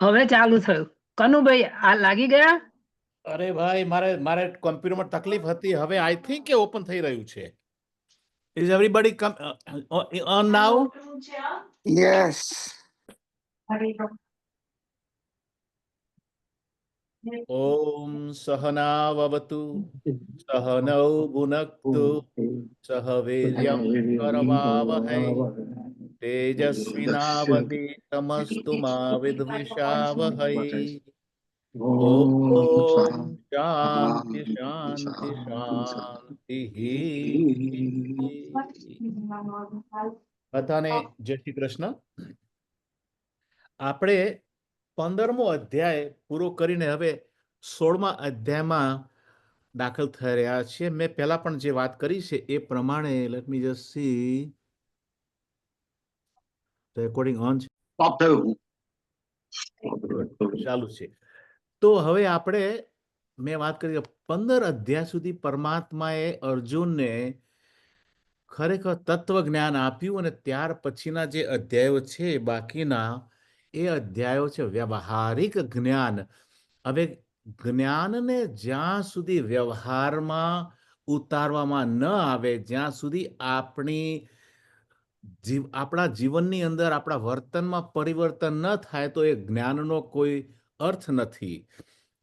હવે ચાલુ થયું. કનુભાઈ આ લાગી ગયા? અરે ભાઈ મારે કોમ્પ્યુટરમાં તકલીફ હતી. હવે આઈ થિંક કે ઓપન થઈ રહ્યું છે. Is everybody on now? Yes. ઓમ સહનાવવતુ સહનૌ ભુનક્તુ સહ વીર્યં કરવાવહૈ તેજસ્વિનાવધીતમસ્તુ મા વિદ્વિષાવહૈ. ઓમ શાંતિ શાંતિ શાંતિ. બધાને જય શ્રી કૃષ્ણ. આપણે 15મો અધ્યાય પૂરો કરીને હવે 16મા અધ્યાયમાં દાખલ થઈ રહ્યા છીએ. મેં પહેલા પણ જે વાત કરી છે એ પ્રમાણે let me just C recording on છે. Stop થયું. ચાલુ છે. તો હવે આપણે મેં વાત કરી કે 15 અધ્યાય સુધી પરમાત્માએ અર્જુનને ખરેખર તત્વ જ્ઞાન આપ્યું અને ત્યાર પછીના જે અધ્યાયો છે બાકીના એ અધ્યાયો છે વ્યવહારિક જ્ઞાન. હવે જ્ઞાનને જ્યાં સુધી વ્યવહારમાં ઉતારવામાં ન આવે, જ્યાં સુધી આપણા જીવનની અંદર આપણા વર્તનમાં પરિવર્તન ન થાય તો એ જ્ઞાનનો કોઈ અર્થ નથી.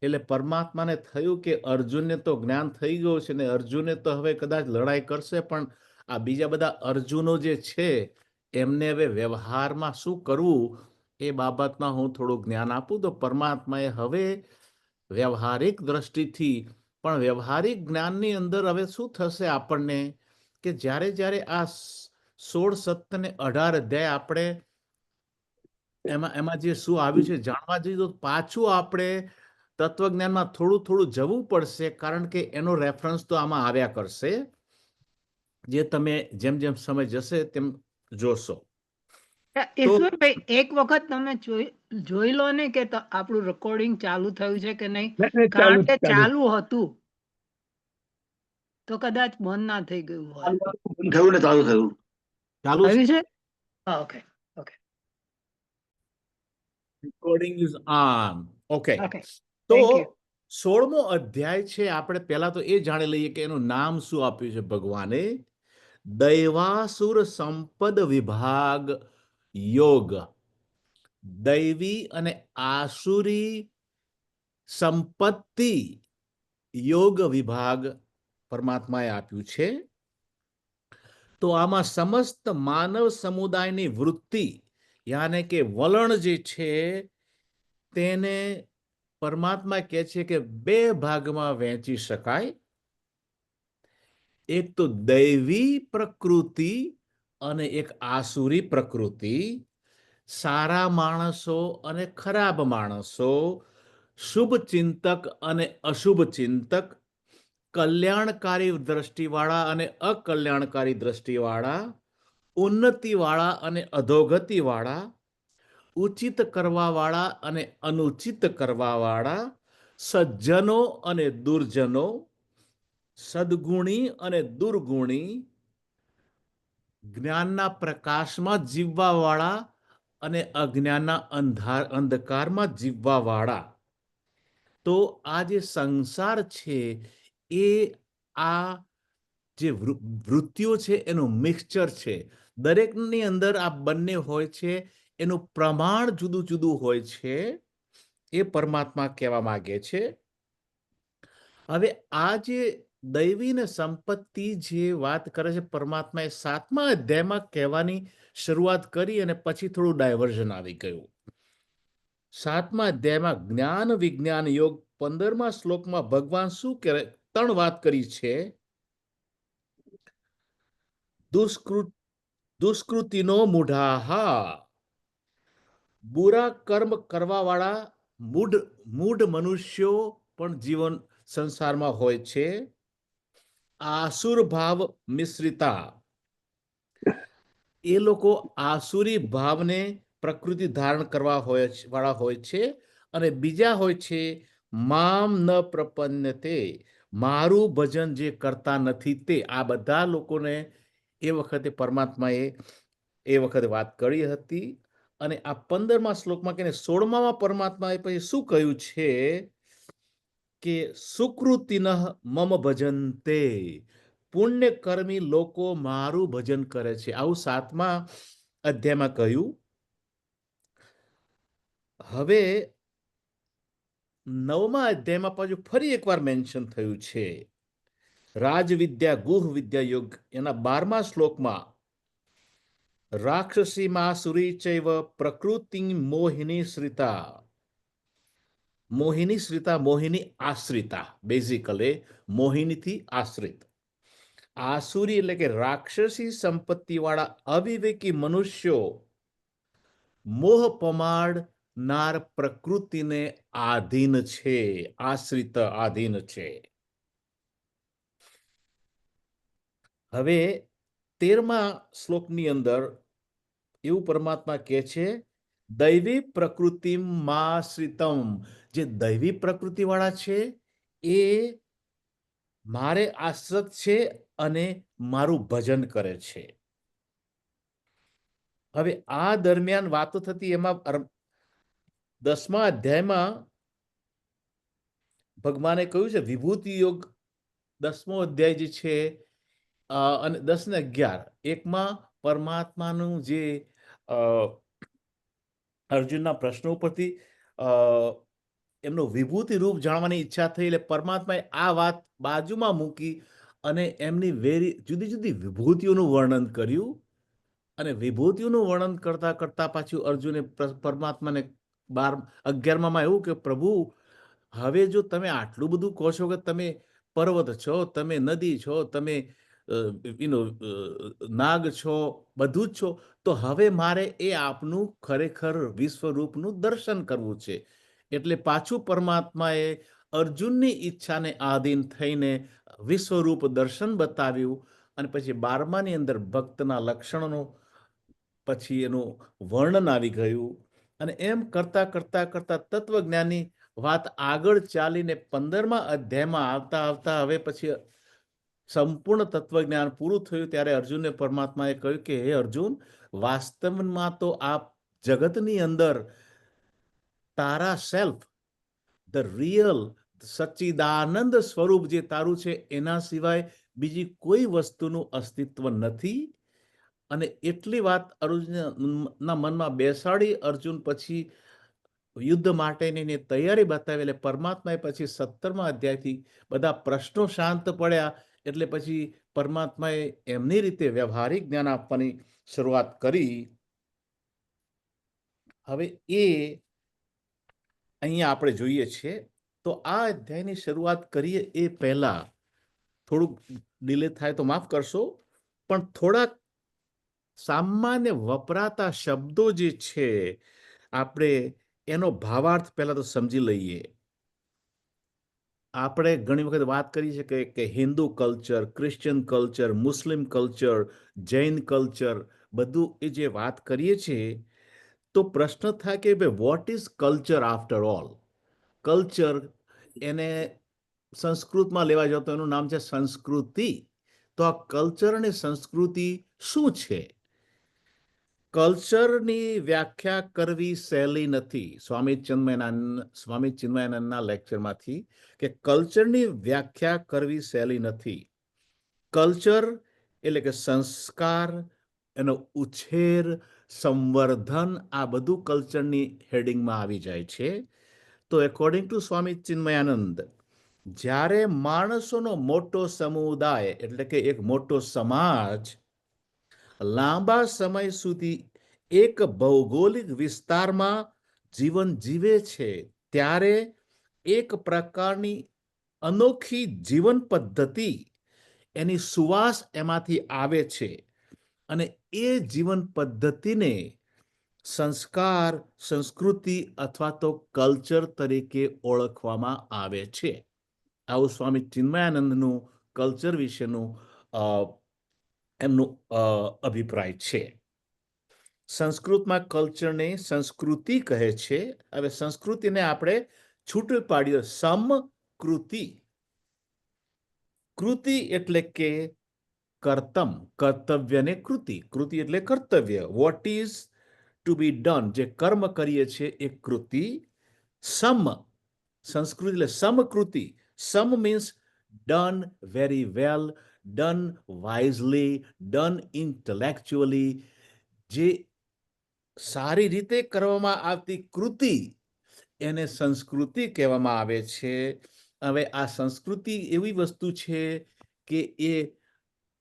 એટલે પરમાત્માને થયું કે અર્જુનને તો જ્ઞાન થઈ ગયું છે ને અર્જુને તો હવે કદાચ લડાઈ કરશે, પણ આ બીજા બધા અર્જુનો જે છે એમને હવે વ્યવહારમાં શું કરવું એ બાબતમાં હું થોડું જ્ઞાન આપું. તો પરમાત્માએ હવે વ્યવહારિક દ્રષ્ટિથી પણ વ્યવહારિક જ્ઞાનની અંદર હવે શું થશે આપણને કે જ્યારે જ્યારે આ 16, 17 ને 18 અધ્યાય આપણે એમાં જે શું આવ્યું છે જાણવા જઈએ તો પાછું આપણે તત્વજ્ઞાનમાં થોડું થોડું જવું પડશે, કારણ કે એનો રેફરન્સ તો આમાં આવ્યા કરશે, જે તમે જેમ જેમ સમય જશે તેમ જોશો. ઈશ્વરભાઈ એક વખત તમે જોઈ લો ને કે આપણું રેકોર્ડિંગ ચાલુ થયું છે કે નહીં, કારણ કે ચાલુ હતું તો કદાચ બંધ ના થઈ ગયું હોય. થયું ને ચાલુ થયું. ચાલુ છે? Okay okay. Recording is on. Okay. Okay. તો 16મો અધ્યાય છે. આપણે પહેલા તો એ જાણી લઈએ કે એનું નામ શું આપ્યું છે ભગવાને. દૈવાસુર સંપદ વિભાગ યોગ. દૈવી અને આસુરી સંપત્તિ યોગ વિભાગ પરમાત્માએ આપ્યું છે. તો આમાં સમસ્ત માનવ સમુદાયની વૃત્તિ યાને કે વલણ જે છે તેને પરમાત્મા કહે છે કે 2 ભાગમાં વહેંચી શકાય. એક તો દૈવી પ્રકૃતિ અને એક આસુરી પ્રકૃતિ. સારા માણસો અને ખરાબ માણસો, શુભ ચિંતક અને અશુભ ચિંતક, કલ્યાણકારી દ્રષ્ટિવાળા અને અકલ્યાણકારી દ્રષ્ટિવાળા, ઉન્નતિવાળા અને અધોગતિવાળા, ઉચિત કરવાવાળા અને અનુચિત કરવાવાળા, સજ્જનો અને દુર્જનો, સદગુણી અને દુર્ગુણી, જ્ઞાનના પ્રકાશમાં જીવવાવાળા અને અજ્ઞાનના અંધકારમાં જીવવાવાળા. તો આ જે સંસાર છે એ આ જે વૃત્તિઓ છે એનું મિક્સચર છે. દરેકની અંદર આ બંને હોય છે, એનું પ્રમાણ જુદું જુદું હોય છે, એ પરમાત્મા કહેવા માંગે છે. હવે આ જે દૈવી ને સંપત્તિ જે વાત કરે છે પરમાત્માએ 7મા અધ્યાયમાં કહેવાની શરૂઆત કરી અને પછી થોડું ડાયવર્ઝન આવી ગયું. 7મા અધ્યાયમાં જ્ઞાન વિજ્ઞાન યોગ 15મા શ્લોકમાં ભગવાન શું કરે, 3 વાત કરી છે. દુષ્કૃતિનો મૂઢાહા, બુરા કર્મ કરવાવાળા મૂઢ મનુષ્યો પણ જીવન સંસારમાં હોય છે. આસુર ભાવ મિશ્રિતા, એ લોકો આસુરી ભાવને પ્રકૃતિ ધારણ કરવા વાળા હોય છે. અને બીજા હોય છે મામ ન પ્રપન્નતે, મારું ભજન જે કરતા નથી તે. આ બધા લોકોને એ વખતે પરમાત્માએ એ વખતે વાત કરી હતી. અને આ 15મા શ્લોકમાં કે 16મા પરમાત્માએ પછી શું કહ્યું છે કે સુકૃતિનઃ મમ ભજન્તે, પુણ્યકર્મી લોકો મારું ભજન કરે છે. આવું 7મા અધ્યાયમાં કહ્યું. હવે 9મા અધ્યાયમાં પાછું ફરી એકવાર મેન્શન થયું છે. રાજવિદ્યા ગુહ વિદ્યા યોગ એના 12મા શ્લોકમાં રાક્ષસી માસુરી ચૈવ પ્રકૃતિ મોહિની શ્રિતા. મોહિની શ્રિતા, મોહિની આશ્રિતા, બેઝિકલી મોહિનીથી આશ્રિત. આસુરી એટલે કે રાક્ષસી સંપત્તિ વાળા અવિવેકી મનુષ્યો મોહ પમાડનાર પ્રકૃતિને આધીન છે, આશ્રિત આધીન છે. હવે 13મા શ્લોકની અંદર એવું પરમાત્મા કહે છે, દૈવી પ્રકૃતિ માશ્રિતમ, જે દૈવી પ્રકૃતિ વાળા છે એ મારે આશ્રિત છે અને મારું ભજન કરે છે. હવે આ દરમિયાન વાતો થતી એમાં 10મા અધ્યાયમાં ભગવાને કહ્યું છે વિભૂતિ યોગ 10મો અધ્યાય જે છે અને 10 ને 11 એકમાં પરમાત્માનું જે અર્જુનના પ્રશ્નો ઉપરથી એમનું વિભૂતિ રૂપ જાણવાની ઈચ્છા થઈ એટલે પરમાત્માએ આ વાત બાજુમાં મૂકી અને એમની જુદી જુદી વિભૂતિઓનું વર્ણન કર્યું. અને વિભૂતિઓનું વર્ણન કરતા કરતા પાછું અર્જુને પરમાત્માને 11માં એવું કે પ્રભુ, હવે જો તમે આટલું બધું કહો છો કે તમે પર્વત છો, તમે નદી છો, તમે નાગ છો, બધું જ છો, તો હવે મારે એ આપનું ખરેખર વિશ્વરૂપનું દર્શન કરવું છે. એટલે પાછું પરમાત્માએ અર્જુનની ઈચ્છાને આધીન થઈને વિશ્વરૂપ દર્શન બતાવ્યું અને પછી 12માની અંદર ભક્તના લક્ષણોનો પછી એનું વર્ણન આવી ગયું. અને એમ કરતા કરતા કરતા તત્વજ્ઞાની વાત આગળ ચાલીને 15મા અધ્યાયમાં આવતા આવતા હવે પછી સંપૂર્ણ તત્વજ્ઞાન પૂરું થયું ત્યારે અર્જુનને પરમાત્માએ કહ્યું કે હે અર્જુન, વાસ્તવમાં તો આ જગતની અંદર તારા સેલ્ફ, ધ રિયલ સચ્ચિદાનંદ સ્વરૂપ જે તારું છે એના સિવાય બીજી કોઈ વસ્તુનું અસ્તિત્વ નથી. અને એટલી વાત અર્જુનના મનમાં બેસાડી અર્જુન પછી યુદ્ધ માટેની તૈયારી બતાવી. એટલે પરમાત્માએ પછી 17મા અધ્યાયથી બધા પ્રશ્નો શાંત પડ્યા એટલે પછી પરમાત્માએ એમની રીતે વ્યવહારિક જ્ઞાન આપવાની શરૂઆત કરી. હવે એ અહીંયા આપણે જોઈએ છીએ. તો આ અધ્યાયની શરૂઆત કરીએ એ પહેલા થોડુંક ડિલે થાય તો માફ કરશો, પણ થોડાક સામાન્ય વપરાતા શબ્દો જે છે આપણે એનો ભાવાર્થ પહેલા તો સમજી લઈએ. આપણે ઘણી વખત વાત કરી છે કે હિન્દુ કલ્ચર, ક્રિશ્ચિયન કલ્ચર, મુસ્લિમ કલ્ચર, જૈન કલ્ચર, બધું એ જે વાત કરીએ છીએ તો પ્રશ્ન થાય કે ભાઈ what is culture after all. Culture એને સંસ્કૃતમાં લેવા જાવ તો એનું નામ છે સંસ્કૃતિ. તો આ કલ્ચર અને સંસ્કૃતિ શું છે? કલ્ચરની વ્યાખ્યા કરવી સહેલી નથી. સ્વામી ચિન્મયાનંદના લેક્ચરમાંથી કે કલ્ચરની વ્યાખ્યા કરવી સહેલી નથી. કલ્ચર એટલે કે સંસ્કાર, એનો ઉછેર, સંવર્ધન, આ બધું કલ્ચરની હેડિંગમાં આવી જાય છે. તો એકોર્ડિંગ ટુ સ્વામી ચિન્મયાનંદ, જ્યારે માણસોનો મોટો સમુદાય એટલે કે એક મોટો સમાજ લાંબા સમય સુધી એક ભૌગોલિક વિસ્તારમાં જીવન જીવે છે ત્યારે એક પ્રકારની અનોખી જીવન પદ્ધતિ, એની સુવાસ એમાંથી આવે છે અને એ જીવન પદ્ધતિને સંસ્કાર, સંસ્કૃતિ અથવા તો કલ્ચર તરીકે ઓળખવામાં આવે છે. આવું સ્વામી ચિન્મયાનંદનું કલ્ચર વિશેનું એમનું અભિપ્રાય છે. સંસ્કૃતમાં કલ્ચરને સંસ્કૃતિ કહે છે. હવે સંસ્કૃતિને આપણે છૂટું પાડીએ સમકૃતિ. કૃતિ એટલે કે કર્તવ્યને કૃતિ, કૃતિ એટલે કર્તવ્ય. What is to be done, જે કર્મ કરીએ છીએ એ કૃતિ. સમ, સંસ્કૃતિ એટલે સમકૃતિ. સમ means done very well, done wisely, done intellectually. જે સારી રીતે કરવામાં આવતી કૃતિ એને સંસ્કૃતિ કહેવામાં આવે છે. હવે આ સંસ્કૃતિ એવી વસ્તુ છે કે એ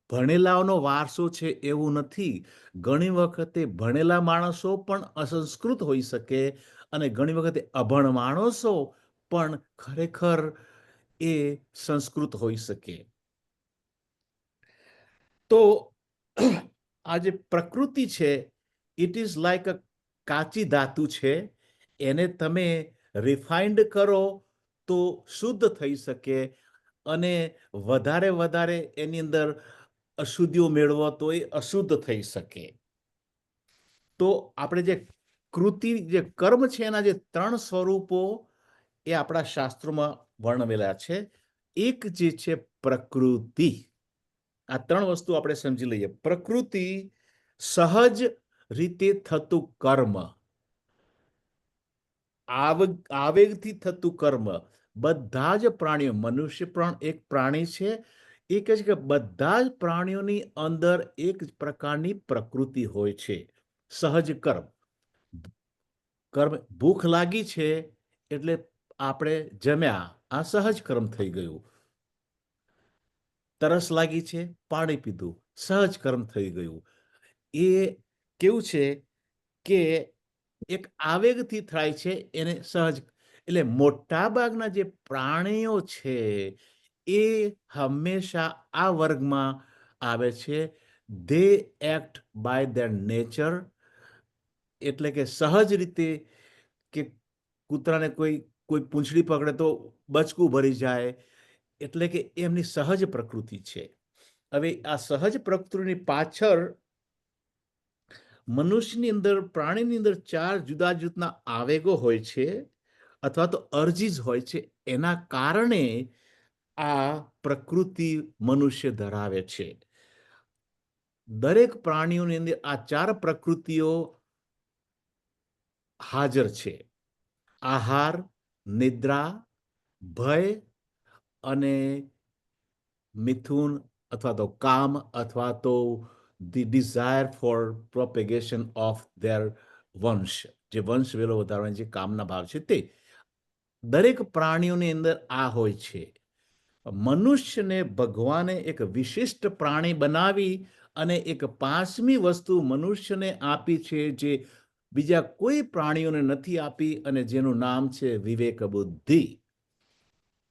ભણેલાઓનો વારસો છે એવું નથી. ઘણી વખતે ભણેલા માણસો પણ અસંસ્કૃત હોઈ શકે અને ઘણી વખતે અભણ માણસો પણ ખરેખર એ સંસ્કૃત હોઈ શકે. તો આ જે પ્રકૃતિ છે ઇટ ઇઝ લાઈક અ કાચી ધાતુ છે. એને તમે રિફાઇન્ડ કરો તો શુદ્ધ થઈ શકે અને વધારે એની અંદર અશુદ્ધિઓ મેળવો તો એ અશુદ્ધ થઈ શકે. તો આપણે જે કૃતિ, જે કર્મ છે એના જે 3 સ્વરૂપો એ આપણા શાસ્ત્રોમાં વર્ણવેલા છે. એક જે છે પ્રકૃતિ. આ 3 વસ્તુ આપણે સમજી લઈએ. પ્રકૃતિ સહજ રીતે થતું કર્મ, આવેગથી થતું કર્મ. બધા જ પ્રાણીઓ, મનુષ્ય પણ એક પ્રાણી છે, એ કહે છે કે બધા જ પ્રાણીઓની અંદર એક જ પ્રકારની પ્રકૃતિ હોય છે. સહજ કર્મ. ભૂખ લાગી છે એટલે આપણે જમ્યા, આ સહજ કર્મ થઈ ગયું. તરસ લાગી છે, પાણી પીધું, સહજ કર્મ થઈ ગયું. એ કેવું છે કે એક આવેગથી થાય છે એને સહજ. એટલે મોટા ભાગના જે પ્રાણીઓ છે એ હંમેશા આ વર્ગમાં આવે છે. They act by their nature, એટલે કે સહજ રીતે. કે કૂતરાને કોઈ પૂંછડી પકડે તો બચકું ભરી જાય, એટલે કે એમની સહજ પ્રકૃતિ છે. હવે આ સહજ પ્રકૃતિની પાછળ મનુષ્યની અંદર, પ્રાણીની અંદર 4 જુદા જુદા આવેગો હોય છે અથવા તો અર્જીસ હોય છે. એના કારણે આ પ્રકૃતિ મનુષ્ય ધરાવે છે. દરેક પ્રાણીઓની અંદર આ 4 પ્રકૃતિઓ હાજર છે. આહાર, નિદ્રા, ભય અને મિથુન અથવા તો કામ અથવા તો the desire for propagation of their વંશ, જે વંશ વેલો વધારવાની જે કામના ભાવ છે તે દરેક પ્રાણીઓની અંદર આ હોય છે. મનુષ્યને ભગવાને એક વિશિષ્ટ પ્રાણી બનાવી અને એક 5મી વસ્તુ મનુષ્યને આપી છે જે બીજા કોઈ પ્રાણીઓને નથી આપી અને જેનું નામ છે વિવેક બુદ્ધિ.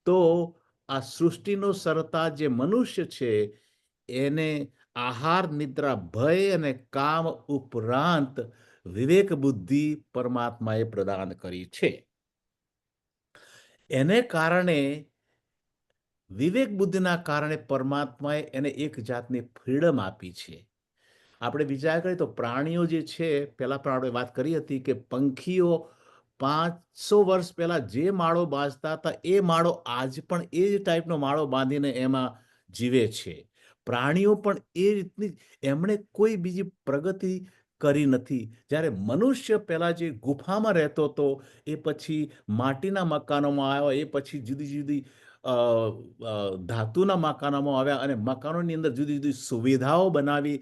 તો આ સૃષ્ટિનો સરતાજ જે મનુષ્ય છે એને આહાર, નિદ્રા, ભય અને કામ ઉપરાંત વિવેક બુદ્ધિ પરમાત્માએ પ્રદાન કરી છે. એને કારણે, વિવેક બુદ્ધિના કારણે પરમાત્માએ એને એક જાતની ફ્રીડમ આપી છે. આપણે વિચાર કરીએ તો પ્રાણીઓ જે છે, પહેલા પણ આપણે વાત કરી હતી કે પંખીઓ 500 વર્ષ પહેલા જે માળો બાંધતા હતા એ માળો આજ પણ એ જ ટાઈપનો માળો બાંધીને એમાં જીવે છે. પ્રાણીઓ પણ એ રીતની, એમણે કોઈ બીજી પ્રગતિ કરી નથી. જ્યારે મનુષ્ય પહેલા જે ગુફામાં રહેતો હતો, એ પછી માટીના મકાનોમાં આવ્યો, એ પછી જુદી જુદી ધાતુના મકાનોમાં આવ્યા અને મકાનોની અંદર જુદી જુદી સુવિધાઓ બનાવી.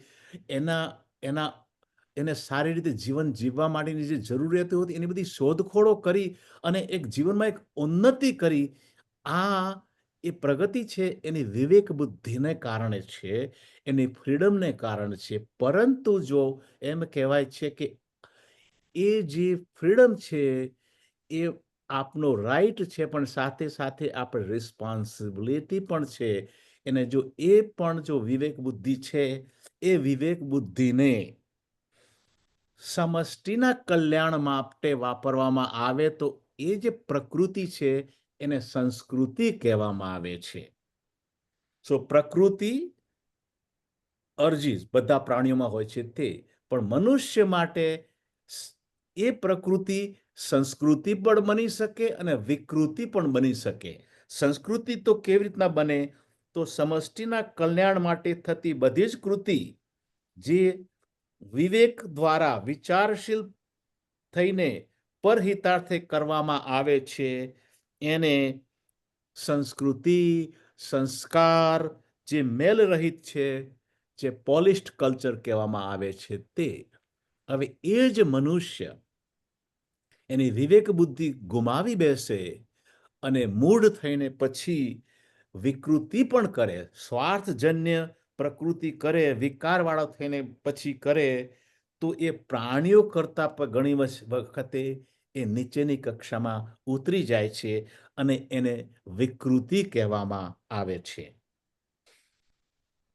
એને સારી રીતે જીવન જીવવા માટેની જે જરૂરિયાતો હતી એની બધી શોધખોળો કરી અને એક જીવનમાં એક ઉન્નતિ કરી. આ એ પ્રગતિ છે એની વિવેક બુદ્ધિને કારણે છે, એની ફ્રીડમને કારણે છે. પરંતુ જો એમ કહેવાય છે કે એ જે ફ્રીડમ છે એ આપનો રાઈટ છે, પણ સાથે સાથે આપણે રિસ્પોન્સિબિલિટી પણ છે. એને જો એ પણ જો વિવેક બુદ્ધિ છે, એ વિવેક બુદ્ધિને સમષ્ટિના કલ્યાણ માટે વાપરવામાં આવે તો એ જે પ્રકૃતિ છે એને સંસ્કૃતિ કહેવામાં આવે છે. સો પ્રકૃતિ, અર્જીસ બધા પ્રાણીઓમાં હોય છે તે, પણ મનુષ્ય માટે એ પ્રકૃતિ સંસ્કૃતિ પણ બની શકે અને વિકૃતિ પણ બની શકે. સંસ્કૃતિ તો કેવી રીતના બને? તો સમષ્ટિના કલ્યાણ માટે થતી બધી જ કૃતિ જે વિવેક દ્વારા, વિચારશીલ થઈને પરહિતાર્થે કરવામાં આવે છે એને સંસ્કૃતિ, સંસ્કાર, જે મેલ રહિત છે, જે પોલિશ્ડ કલ્ચર કહેવામાં આવે છે તે. હવે એ જ મનુષ્ય એની વિવેક બુદ્ધિ ગુમાવી બેસે અને મૂઢ થઈને પછી વિકૃતિ પણ કરે, સ્વાર્થજન્ય પ્રકૃતિ કરે, વિકારવાળો થઈને પછી કરે, તો એ પ્રાણીઓ કરતાં પણ ઘણી વખતે એ નીચેની કક્ષામાં ઉતરી જાય છે અને એને વિકૃતિ કહેવામાં આવે છે.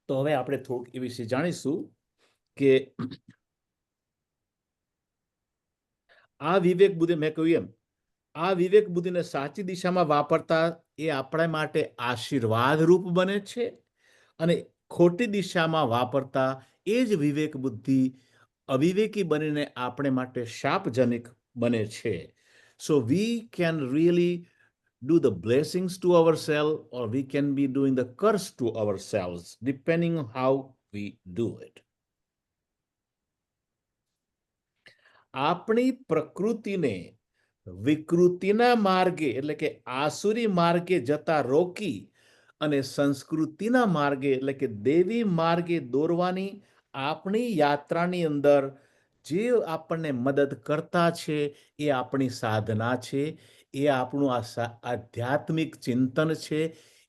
તો હવે આપણે થોડુંક એ વિશે જાણીશું કે આ વિવેક બુદ્ધિ, મેં કહ્યું એમ, આ વિવેક બુદ્ધિને સાચી દિશામાં વાપરતા એ આપણા માટે આશીર્વાદ રૂપ બને છે અને ખોટી દિશામાં વાપરતા એ જ વિવેક બુદ્ધિ અવિવેકી બનીને આપણે માટે શાપજનક બને છે. So we can really do the blessings to ourselves or we can be doing the curse to ourselves depending on how we do it. આપણી પ્રકૃતિને વિકૃતિના માર્ગે એટલે કે આસુરી માર્ગે જતા રોકી અને સંસ્કૃતિના માર્ગે એટલે કે દેવી માર્ગે દોરવાની આપણી યાત્રાની અંદર જે આપણને મદદ કરતા છે એ આપણી સાધના છે, એ આપણું આધ્યાત્મિક ચિંતન છે.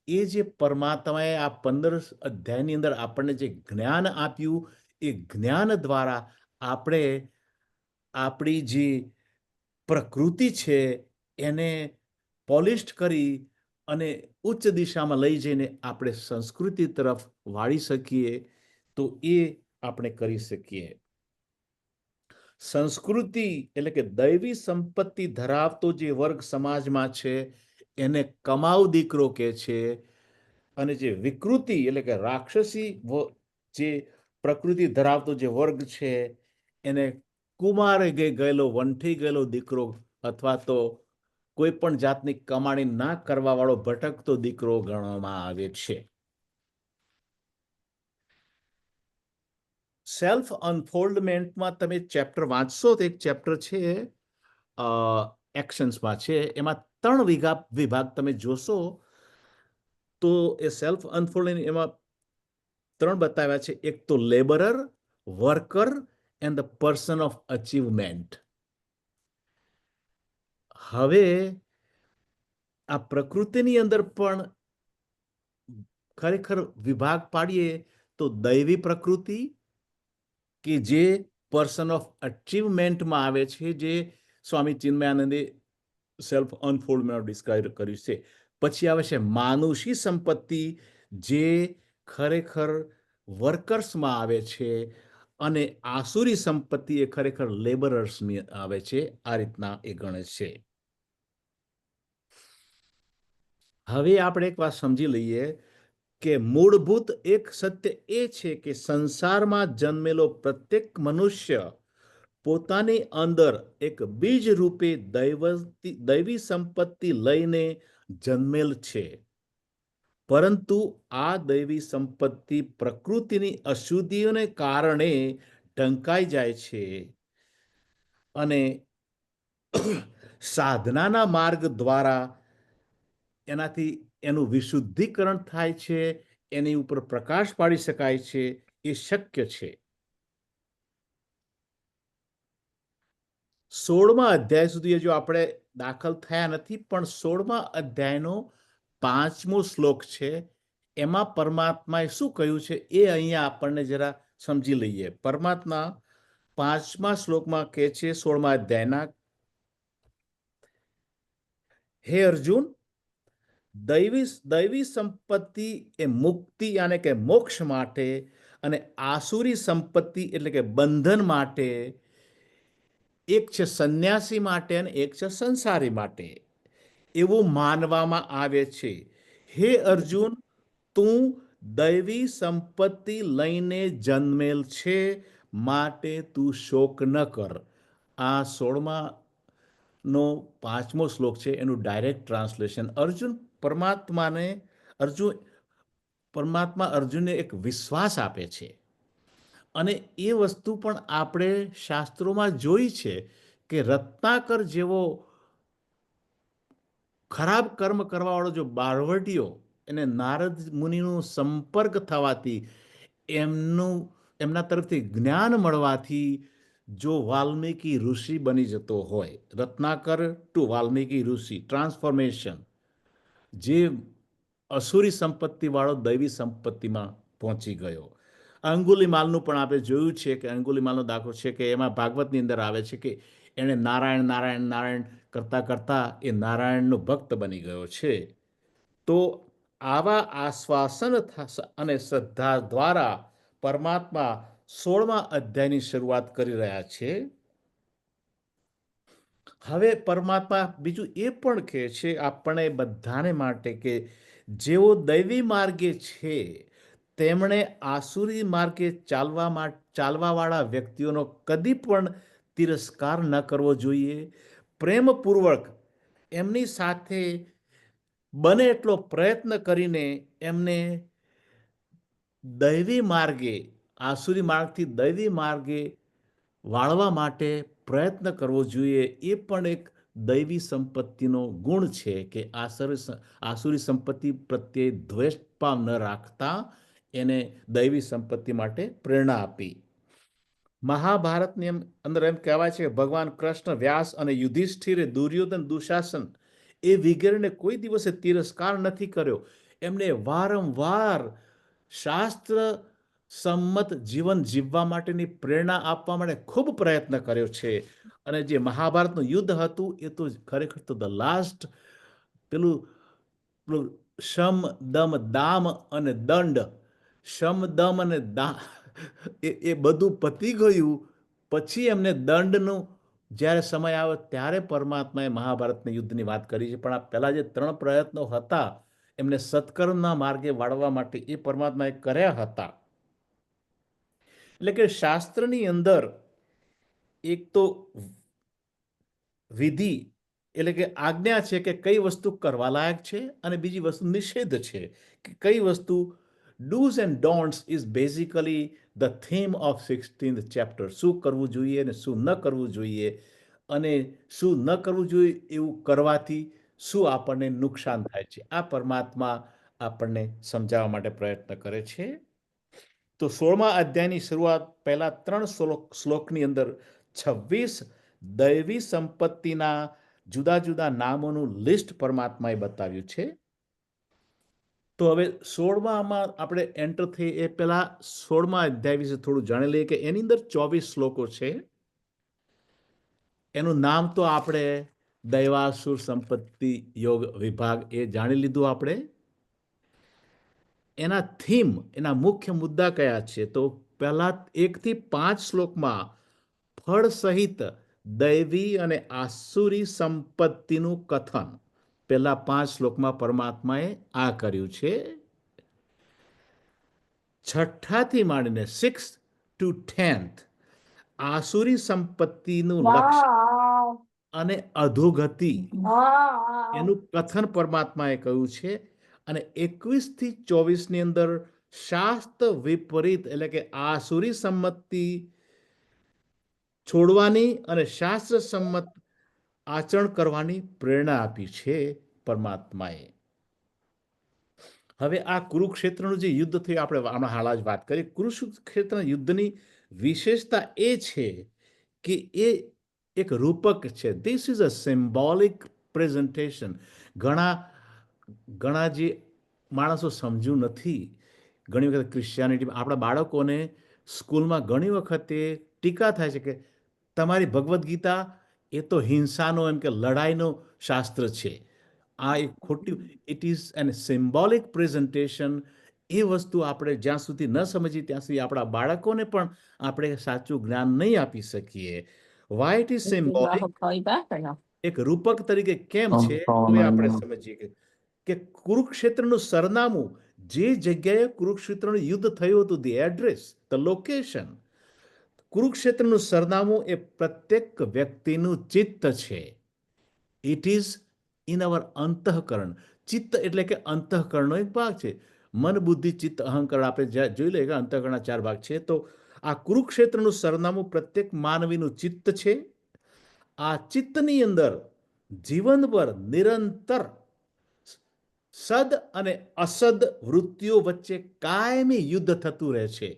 એ જે પરમાત્માએ આ 15 અધ્યાયની અંદર આપણને જે જ્ઞાન આપ્યું એ જ્ઞાન દ્વારા આપણે આપણી જે પ્રકૃતિ છે એને પોલિશ્ડ કરી અને ઉચ્ચ દિશામાં લઈ જઈને આપણે સંસ્કૃતિ તરફ વાળી શકીએ, તો એ આપણે કરી શકીએ. સંસ્કૃતિ એટલે કે દૈવી સંપત્તિ ધરાવતો જે વર્ગ સમાજમાં છે એને કમાઉ દીકરો કહે છે અને જે વિકૃતિ એટલે કે રાક્ષસી જે પ્રકૃતિ ધરાવતો જે વર્ગ છે એને કુમારે ગયેલો, વંઠી ગયેલો દીકરો અથવા તો કોઈ પણ જાતની કમાણી ના કરવા વાળો ભટકતો દીકરો ગણવામાં આવે છે. સેલ્ફ અનફોલ્ડમેન્ટમાં તમે ચેપ્ટર વાંચશો તો એક ચેપ્ટર છે એક્શન્સમાં છે, એમાં 3 વિભાગ તમે જોશો તો એ સેલ્ફ અનફોલ્ડ એમાં 3 બતાવ્યા છે. એક તો labourer, worker and the person of achievement. હવે આ પ્રકૃતિની અંદર પણ ખરેખર વિભાગ પાડીએ તો દૈવી પ્રકૃતિ કે જે પર્સન ઓફ અચીવમેન્ટમાં આવે છે, જે સ્વામી ચિન્મયાનંદે સેલ્ફ અનફોલ્ડમેન્ટ ડિસ્ક્રાઇબ કર્યું છે. પછી આવે છે માનુષી સંપત્તિ, જે ખરેખર વર્કર્સમાં આવે છે, અને આસુરી સંપત્તિ એ ખરેખર લેબરર્સમાં આવે છે. આ રીતના એ ગણે છે. હવે આપણે એક વાત સમજી લઈએ કે મૂળભૂત એક સત્ય એ છે કે સંસારમાં જન્મેલો પ્રત્યેક મનુષ્ય પોતાની અંદર એક બીજ રૂપે દૈવી સંપત્તિ લઈને જન્મેલ છે, પરંતુ આ દૈવી સંપત્તિ પ્રકૃતિની અશુદ્ધિઓને કારણે ઢંકાઈ જાય છે અને સાધનાના માર્ગ દ્વારા એનાથી એનું વિશુદ્ધિકરણ થાય છે, એની ઉપર પ્રકાશ પાડી શકાય છે, એ શક્ય છે. 16મા અધ્યાય સુધી હજુ આપણે દાખલ થયા નથી, પણ 16મા અધ્યાયનો 5મો શ્લોક છે. એમાં પરમાત્માએ શું કહ્યું છે એ અહીંયા આપણને જરા સમજી લઈએ. પરમાત્મા 5મા શ્લોકમાં કહે છે 16મા અધ્યાયના, હે અર્જુન, દૈવી સંપત્તિ એ મુક્તિ યાને કે મોક્ષ માટે અને આસુરી સંપત્તિ એટલે કે બંધન માટે, એક છે સંન્યાસી માટે અને એક છે સંસારી માટે, એવું માનવામાં આવે છે. હે અર્જુન, તું દૈવી સંપત્તિ લઈને જન્મેલ છે, માટે તું શોક ન કર. આ 16મા નો 5મો શ્લોક છે, એનું ડાયરેક્ટ ટ્રાન્સલેશન. પરમાત્મા અર્જુનને એક વિશ્વાસ આપે છે, અને એ વસ્તુ પણ આપણે શાસ્ત્રોમાં જોઈ છે કે રત્નાકર જેવો ખરાબ કર્મ કરવાવાળો જો બાળવટીયો એને નારદ મુનિનો સંપર્ક થવાથી એમના તરફથી જ્ઞાન મળવાથી જો વાલ્મીકી ઋષિ બની જતો હોય, રત્નાકર ટુ વાલ્મીકી ઋષિ ટ્રાન્સફોર્મેશન, જે અસુરી સંપત્તિવાળો દૈવી સંપત્તિમાં પહોંચી ગયો. અંગુલીમાલનું પણ આપણે જોયું છે કે અંગુલીમાલનો દાખલો છે કે એમાં ભાગવતની અંદર આવે છે કે એણે નારાયણ નારાયણ નારાયણ કરતા કરતા એ નારાયણનો ભક્ત બની ગયો છે. તો આવા આશ્વાસન અને શ્રદ્ધા દ્વારા પરમાત્મા 16મા અધ્યાયની શરૂઆત કરી રહ્યા છે. હવે પરમાત્મા બીજું એ પણ કહે છે આપણે બધાને માટે કે જેઓ દૈવી માર્ગે છે તેમણે આસુરી માર્ગે ચાલવાવાળા વ્યક્તિઓનો કદી પણ તિરસ્કાર ન કરવો જોઈએ. પ્રેમપૂર્વક એમની સાથે બને એટલો પ્રયત્ન કરીને એમને દૈવી માર્ગે, આસુરી માર્ગથી દૈવી માર્ગે વાળવા માટે પ્રયત્ન કરવો જોઈએ. એ પણ એક દૈવી સંપત્તિનો ગુણ છે કે આસુરી સંપત્તિ પ્રત્યે દ્વેષભાવ ન રાખતા એને દૈવી સંપત્તિ માટે પ્રેરણા આપી. મહાભારતની અંદર એમ કહેવાય છે કે ભગવાન કૃષ્ણ, વ્યાસ અને યુધિષ્ઠિરે દુર્યોધન, દુશાસન એ વગેરેને કોઈ દિવસે તિરસ્કાર નથી કર્યો. એમને વારંવાર શાસ્ત્ર સંમત જીવન જીવવા માટેની પ્રેરણા આપવા માટે ખૂબ પ્રયત્ન કર્યો છે. અને જે મહાભારતનું યુદ્ધ હતું એ તો ખરેખર તો ધ લાસ્ટ પેલું શમ દમ દામ અને દંડ, શમ દમ અને એ બધું પતી ગયું પછી એમને દંડનું જ્યારે સમય આવ્યો ત્યારે પરમાત્માએ મહાભારતના યુદ્ધની વાત કરી છે. પણ આ પહેલા જે 3 પ્રયત્નો હતા એમને સત્કર્મના માર્ગે વાળવા માટે એ પરમાત્માએ કર્યા હતા. એટલે કે શાસ્ત્રની અંદર એક તો વિધિ એટલે કે આજ્ઞા છે કે કઈ વસ્તુ કરવા લાયક છે અને બીજી વસ્તુ નિષેધ છે કે કઈ વસ્તુ do's and don'ts is basically the theme of 16th chapter. શું કરવું જોઈએ અને શું ન કરવું જોઈએ અને શું ન કરવું જોઈએ એવું કરવાથી શું આપણને નુકસાન થાય છે, આ પરમાત્મા આપણને સમજાવવા માટે પ્રયત્ન કરે છે. તો 16મા અધ્યાયની શરૂઆત પહેલા 3 શ્લોકની અંદર 26 દૈવી સંપત્તિના જુદા જુદા નામોનું લિસ્ટ પરમાત્માએ બતાવ્યું છે. તો હવે 16માં આપણે એન્ટર થઈ એ પહેલા 16મા અધ્યાય વિશે થોડું જાણી લઈએ કે એની અંદર 24 શ્લોકો છે. એનું નામ તો આપણે દૈવાસુર સંપત્તિ યોગ વિભાગ એ જાણી લીધું આપણે. એના થીમ, એના મુખ્ય મુદ્દા કયા છે? તો પહેલા 1 થી 5 શ્લોકમાં ફળ સહિત દૈવી અને આસુરી સંપત્તિનું કથન પહેલા 5 શ્લોકમાં પરમાત્માએ આ કર્યું છે. 6થી માંડીને 6 to 10th આસુરી સંપત્તિનું લક્ષણ અને અધોગતિ એનું કથન પરમાત્માએ કહ્યું છે. અને 21 થી 24ની અંદર શાસ્ત્ર વિપરીત એટલે કે આસુરી સંમતિ છોડવાની અને શાસ્ત્ર સંમત આચરણ કરવાની પ્રેરણા આપી છે પરમાત્માએ. હવે આ કુરુક્ષેત્રનું જે યુદ્ધ થયું આપણે હમણાં હાલ જ વાત કરી. કુરુક્ષેત્રના યુદ્ધની વિશેષતા એ છે કે એ એક રૂપક છે. This is a symbolic presentation. ઘણા જે માણસો સમજુ નથી, ઘણી વખત ક્રિશ્ચિયાનિટી આપણા બાળકોને સ્કૂલમાં ઘણી વખતે ટીકા થાય છે કે તમારી ભગવદ્ ગીતા એ તો હિંસાનો એમ કે લડાઈનો શાસ્ત્ર છે. આ એક ખોટી, it is an symbolic presentation. એ વસ્તુ આપણે જ્યાં સુધી ન સમજીએ ત્યાં સુધી આપણા બાળકોને પણ આપણે સાચું જ્ઞાન નહીં આપી શકીએ. વાય ઇટ ઇઝ સિમ્બોલિક, એક રૂપક તરીકે કેમ છે તો એ આપણે સમજીએ કે કુરુક્ષેત્રનું સરનામું, જે જગ્યાએ કુરુક્ષેત્રનું યુદ્ધ થયું હતું, ધી એડ્રેસ, ધ લોકેશન, કુરુક્ષેત્રનું સરનામું એ પ્રત્યેક વ્યક્તિનું ચિત્ત છે. ઇટ ઇઝ ઇન અવર અંતઃકરણ. ચિત્ત એટલે કે અંતઃકરણનો એક ભાગ છે. મન, બુદ્ધિ, ચિત્ત, અહંકરણ આપણે જોઈ લઈએ કે અંતઃકરણના 4 ભાગ છે. તો આ કુરુક્ષેત્રનું સરનામું પ્રત્યેક માનવીનું ચિત્ત છે આ ચિત્તની અંદર જીવનભર નિરંતર સદ અને અસદ વૃત્તિઓ વચ્ચે કાયમી યુદ્ધ થતું રહે છે.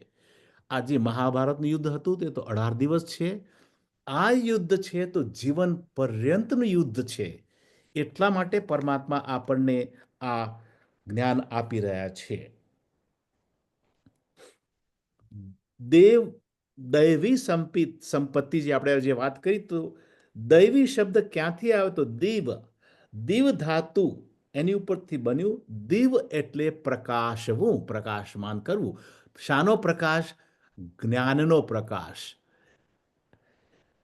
આ જે મહાભારતનું યુદ્ધ હતું તે તો 18 દિવસ છે. આ યુદ્ધ છે તો જીવન પર્યંતનું યુદ્ધ છે. એટલા માટે પરમાત્મા આપણને આ જ્ઞાન આપી રહ્યા છે. દૈવી સંપત્તિ જે આપણે જે વાત કરી, તો દૈવી શબ્દ ક્યાંથી આવ્યો? તો દિવ ધાતુ એની ઉપરથી બન્યું. દિવ એટલે પ્રકાશવું, પ્રકાશમાન કરવું. શાનો પ્રકાશ? જ્ઞાનનો પ્રકાશ.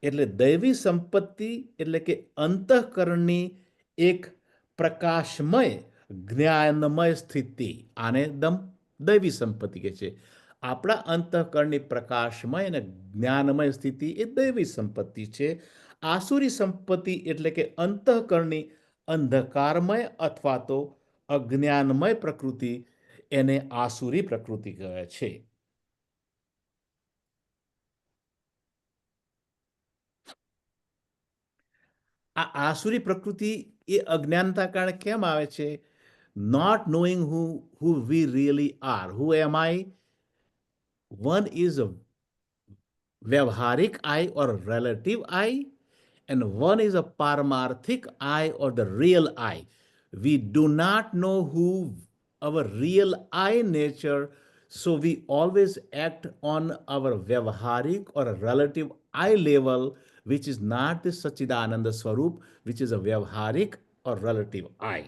એટલે દૈવી સંપત્તિ એટલે કે અંતઃકરણની એક પ્રકાશમય જ્ઞાનમય સ્થિતિ, આને દૈવી સંપત્તિ કહે છે. આપણા અંતઃકરણની પ્રકાશમય અને જ્ઞાનમય સ્થિતિ એ દૈવી સંપત્તિ છે. આસુરી સંપત્તિ એટલે કે અંતઃકરણની અંધકારમય અથવા તો અજ્ઞાનમય પ્રકૃતિ, એને આસુરી પ્રકૃતિ કહે છે. આ આસુરી પ્રકૃતિ એ અજ્ઞાનતા કારણે કેમ આવે છે? Not knowing who we really are. Who am I? One is a વ્યવહારિક I or relative I, and one is a paramarthik I or the real I. We do not know who our real I nature, so we always act on our vyavaharik or a relative I level, which is not the Sachidananda Swarup, which is a vyavaharik or relative I.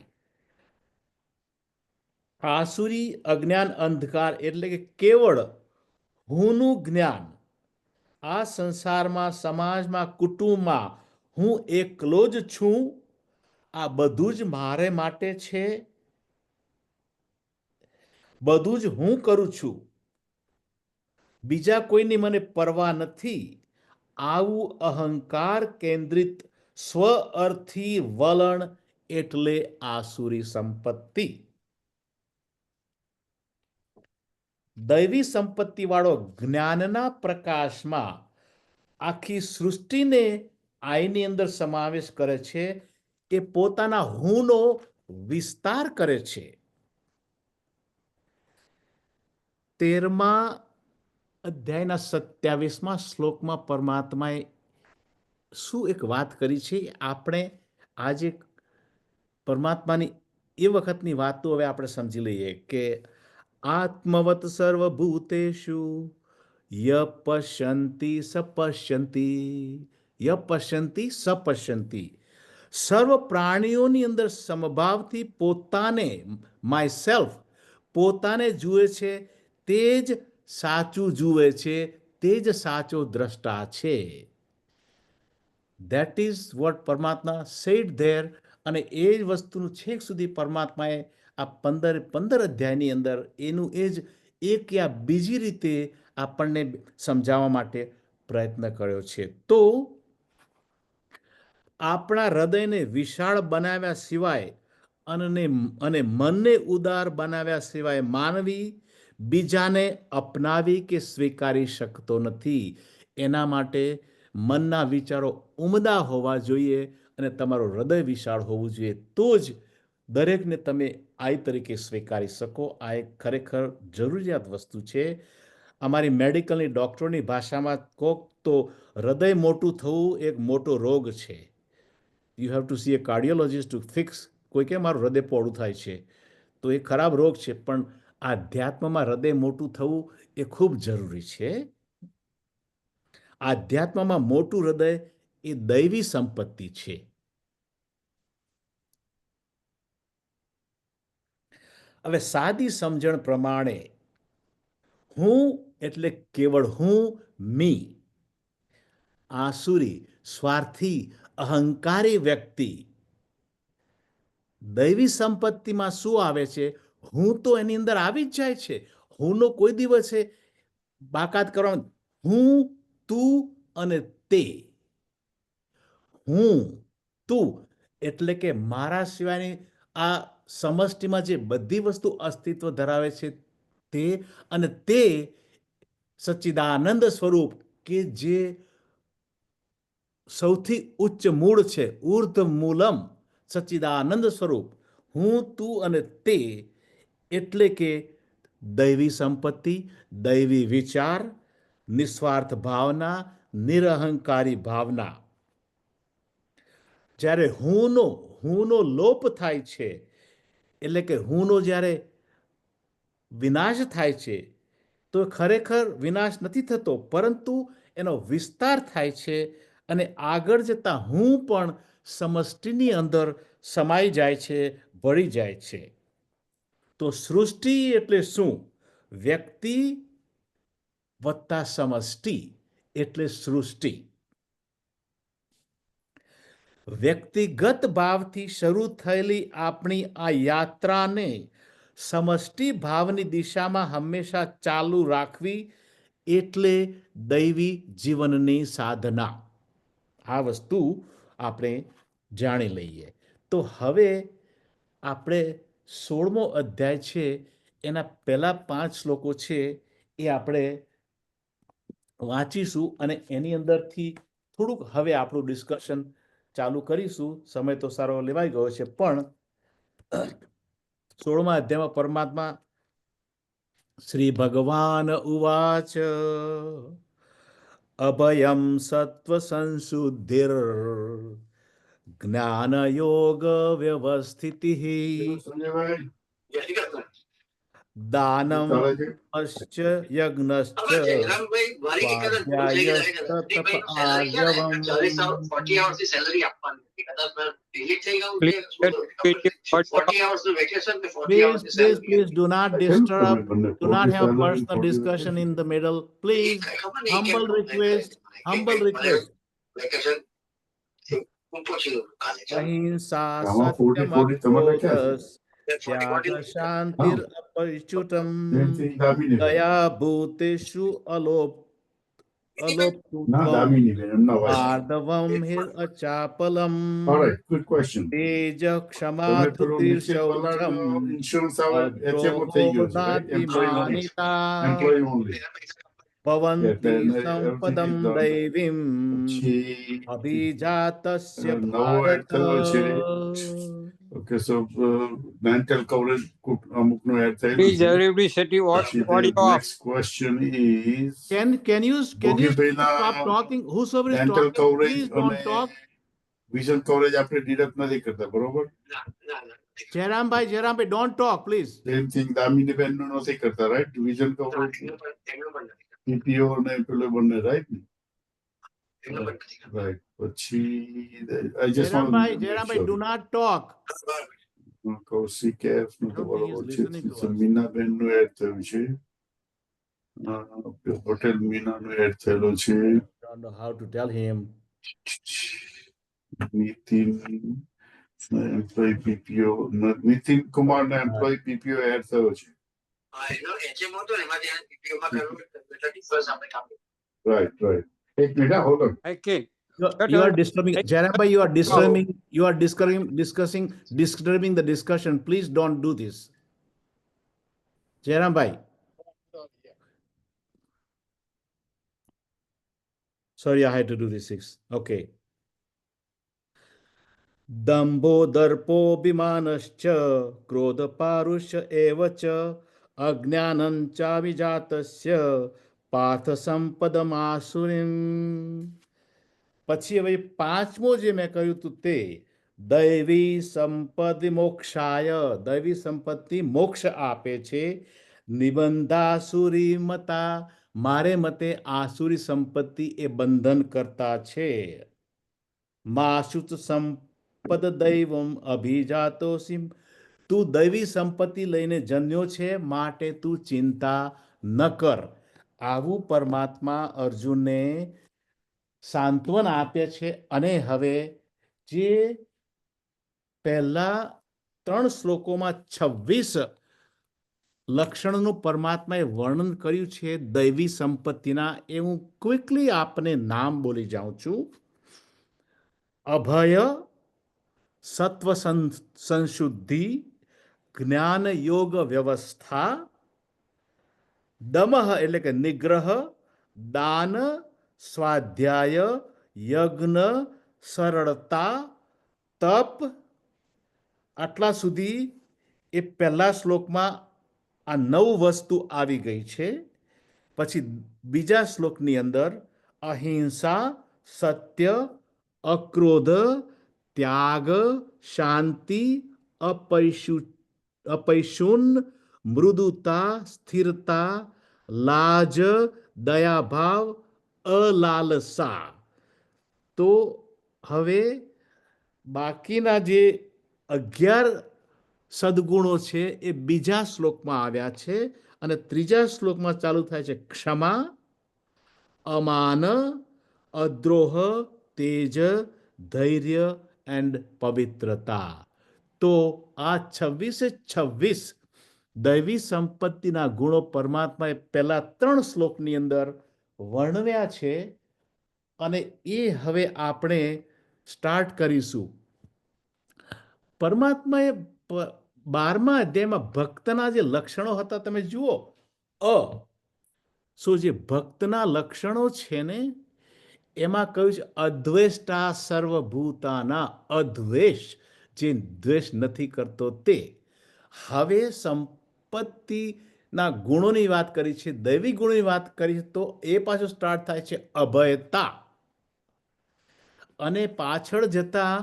આસુરી અજ્ઞાન અંધકાર એટલે કે કેવળ હુંનું જ્ઞાન. આ સંસારમાં, સમાજમાં, કુટુંબમાં હું એકલો જ છું, આ બધું જ મારે માટે છે, બધું જ હું કરું છું, બીજા કોઈની મને પરવા નથી. આવું અહંકાર કેન્દ્રિત સ્વઅર્થી વલણ એટલે આસુરી સંપત્તિ. દૈવી સંપત્તિવાળો જ્ઞાનના પ્રકાશમાં આખી સૃષ્ટિને આઈની અંદર સમાવેશ કરે છે. એ પોતાના હુંનો વિસ્તાર કરે છે. 13મા અધ્યાયના 27મા શ્લોકમાં પરમાત્માએ શું એક વાત કરી છે? આપણે આજે પરમાત્માની એ વખતની વાતો હવે આપણે સમજી લઈએ કે આત્મવત સર્વભૂતેષુ ય પશ્યંતિ સપશ્યંતિ, ય પશ્યંતિ સપશ્યંતિ. સર્વ પ્રાણીઓની અંદર સમભાવથી પોતાને, માય સેલ્ફ, પોતાને જુએ છે, તે જ સાચું જુએ છે, તે જ સાચો દ્રષ્ટા છે. ધેટ ઇઝ વોટ પરમાત્મા સેડ ધેર. અને એ જ વસ્તુનું છેક સુધી પરમાત્માએ આ 15 અધ્યાયની અંદર એનું એ જ એક યા બીજી રીતે આપણને સમજાવવા માટે પ્રયત્ન કર્યો છે. તો આપણા હૃદયને વિશાળ બનાવ્યા સિવાય અને મનને ઉદાર બનાવ્યા સિવાય માનવી બીજાને અપનાવી કે સ્વીકારી શકતો નથી. એના માટે મનના વિચારો ઉમદા હોવા જોઈએ અને તમારું હૃદય વિશાળ હોવું જોઈએ. તો જ દરેકને તમે આઈ તરીકે સ્વીકારી શકો. આ એક ખરેખર જરૂરિયાત વસ્તુ છે. અમારી મેડિકલની ડૉક્ટરોની ભાષામાં કહો તો હૃદય મોટું થવું એક મોટો રોગ છે. You have to see a cardiologist to fix. કોઈ કે મારું હૃદય પહોળું થાય છે, તો એ ખરાબ રોગ છે. પણ આધ્યાત્મમાં હૃદય મોટું થવું એ ખૂબ જરૂરી છે. આધ્યાત્મમાં મોટું હૃદય એ દૈવી સંપત્તિ છે. હવે સાદી સમજણ પ્રમાણે હું એટલે કેવળ હું, મી. આસુરી, સ્વાર્થી, અહંકારી વ્યક્તિ. દૈવી સંપત્તિમાં શું આવે છે? હું તો એની અંદર આવી જ જાય છે. હુંનો કોઈ દિવસે બાકાત કરવાનો. હું, તું અને તે. હું, તું એટલે કે મારા સિવાયની આ સમષ્ટિમાં જે બધી વસ્તુ અસ્તિત્વ ધરાવે છે તે, અને તે સચ્ચિદાનંદ સ્વરૂપ કે જે સૌથી ઉચ્ચ મૂળ છે, ઉર્ધ મૂલમ સચ્ચિદાનંદ સ્વરૂપ, હું, તું અને તે, એટલે કે દૈવી સંપત્તિ, દૈવી વિચાર, નિસ્વાર્થ ભાવના, નિરહંકારી ભાવના. જ્યારે હુંનો લોપ થાય છે, એટલે કે હુંનો જ્યારે વિનાશ થાય છે, તો ખરેખર વિનાશ નથી થતો, પરંતુ એનો વિસ્તાર થાય છે અને આગળ જતા હું પણ સમષ્ટિની અંદર સમાઈ જાય છે, ભળી જાય છે. તો સૃષ્ટિ એટલે શું? વ્યક્તિ વત્તા સમષ્ટિ એટલે સૃષ્ટિ. વ્યક્તિગત ભાવથી શરૂ થયેલી આપણી આ યાત્રાને સમષ્ટિ ભાવની દિશામાં હંમેશા ચાલુ રાખવી એટલે દૈવી જીવનની સાધના. આ વસ્તુ આપણે જાણી લઈએ. તો હવે આપણે 16મો અધ્યાય છે, એના પહેલા 5 શ્લોકો છે એ આપણે વાંચીશું અને એની અંદરથી થોડુંક હવે આપણું ડિસ્કશન ચાલુ કરીશું. સમય તો સારો લેવાઈ ગયો છે, પણ 16મા અધ્યાયમાં પરમાત્મા શ્રી ભગવાન ઉવાચ અભયમ સત્વ સંશુદ્ધિર જ્ઞાન યોગ વ્યવસ્થિતિ દાનમ યજ્ઞશ્ચ સ્વાધ્યાયસ્તપ આર્જવમ. Please do not disturb. Do not have personal discussion in the middle. Please, humble request. Ahimsa satyam akrodhas त्याग शांतिर अपरिच्युतम दया भूतेषु आर्दवम हिर अचापलम तेज क्षमा धृतिः शौचम अद्रोहो नातिमानिता भवन्ति संपदं दैवीम् अभिजातस्य Bharat. Okay, so mental coverage amukno add thayelu. Please everybody set your audio off. Next question is can you stop talking? Whosoever is mental talking, coverage please don't talk. Vision coverage આપણે deduct નથી કરતા, બરોબર? Jayrambhai don't talk please. Same thing Damini બેન નું નથી કરતા, right? Vision coverage PPO ને પેલો બંને, right? Right. પછી I just want Jayrambhai do not talk. CKF નું તો બરોબર છે. મીના બેન નું એડ થયું છે, હોટેલ મીના નું એડ થયેલો છે. Don't know how to tell him. Nitin employee PPO, Nitin Kumar ના એમ્પ્લોય PPO એડ થયો છે. Right. એક મિનિટ, hold on. Okay. You are disturbing, Jayarambhai, you are disturbing the discussion. Please don't do this. Jayarambhai. Sorry, I had to do this. Okay. दम्भो दर्पोऽभिमानश्च क्रोधपारुष्य एव च अज्ञानञ्चाभिजातस्य पार्थ सम्पदमासुरीम्. પછી હવે 5મો જે મેં કહ્યું હતું તે દૈવી સંપત્તિ મોક્ષાય, દૈવી સંપત્તિ મોક્ષ આપે છે. નિબંધાસુરી મતા, મારે મતે આસુરી સંપત્તિ એ બંધન કરતા છે. માશુચ સંપદ દૈવમ અભિજાતોસી, તું દૈવી સંપત્તિ લઈને જન્મ્યો છે, માટે તું ચિંતા ન કર. આવું પરમાત્મા અર્જુનને સાંત્વન આપે છે. અને હવે જે પહેલા 3 શ્લોકોમાં 26 લક્ષણનું પરમાત્માએ વર્ણન કર્યું છે દૈવી સંપત્તિના, એ હું ક્વિકલી આપને નામ બોલી જાઉં છું. અભય, સત્વ સંશુદ્ધિ, જ્ઞાન યોગ વ્યવસ્થા, દમઃ એટલે કે નિગ્રહ, દાન, સ્વાધ્યાય, યજ્ઞ, સરળતા, તપ, આટલા સુધી એ પહેલા શ્લોકમાં આ 9 વસ્તુ આવી ગઈ છે. પછી બીજા શ્લોકની અંદર અહિંસા, સત્ય, અક્રોધ, ત્યાગ, શાંતિ, અપૈશુન, મૃદુતા, સ્થિરતા, લાજ, દયાભાવ, અલાલસા. તો હવે બાકીના જે 11 સદગુણો છે એ બીજા શ્લોકમાં આવ્યા છે અને ત્રીજા શ્લોકમાં ચાલુ થાય છે ક્ષમા, અમાન, અદ્રોહ, તેજ, ધૈર્ય એન્ડ પવિત્રતા. તો આ 26 દૈવી સંપત્તિના ગુણો પરમાત્માએ પહેલા 3 શ્લોકની અંદર વર્ણવ્યા છે અને એ હવે આપણે સ્ટાર્ટ કરીશું. પરમાત્માએ 12મા અધ્યાયમાં ભક્તના જે લક્ષણો હતા તમે જુઓ. જે ભક્તના લક્ષણો છે ને એમાં કહ્યું છે અદ્વેષ્ટા સર્વભૂતાના, અદ્વેષ, જે દ્વેષ નથી કરતો તે. હવે સંપત્તિના ગુણોની વાત કરી છે, દૈવી ગુણોની વાત કરી તો એ પાછું સ્ટાર્ટ થાય છે અભયતા. અને પાછળ જતા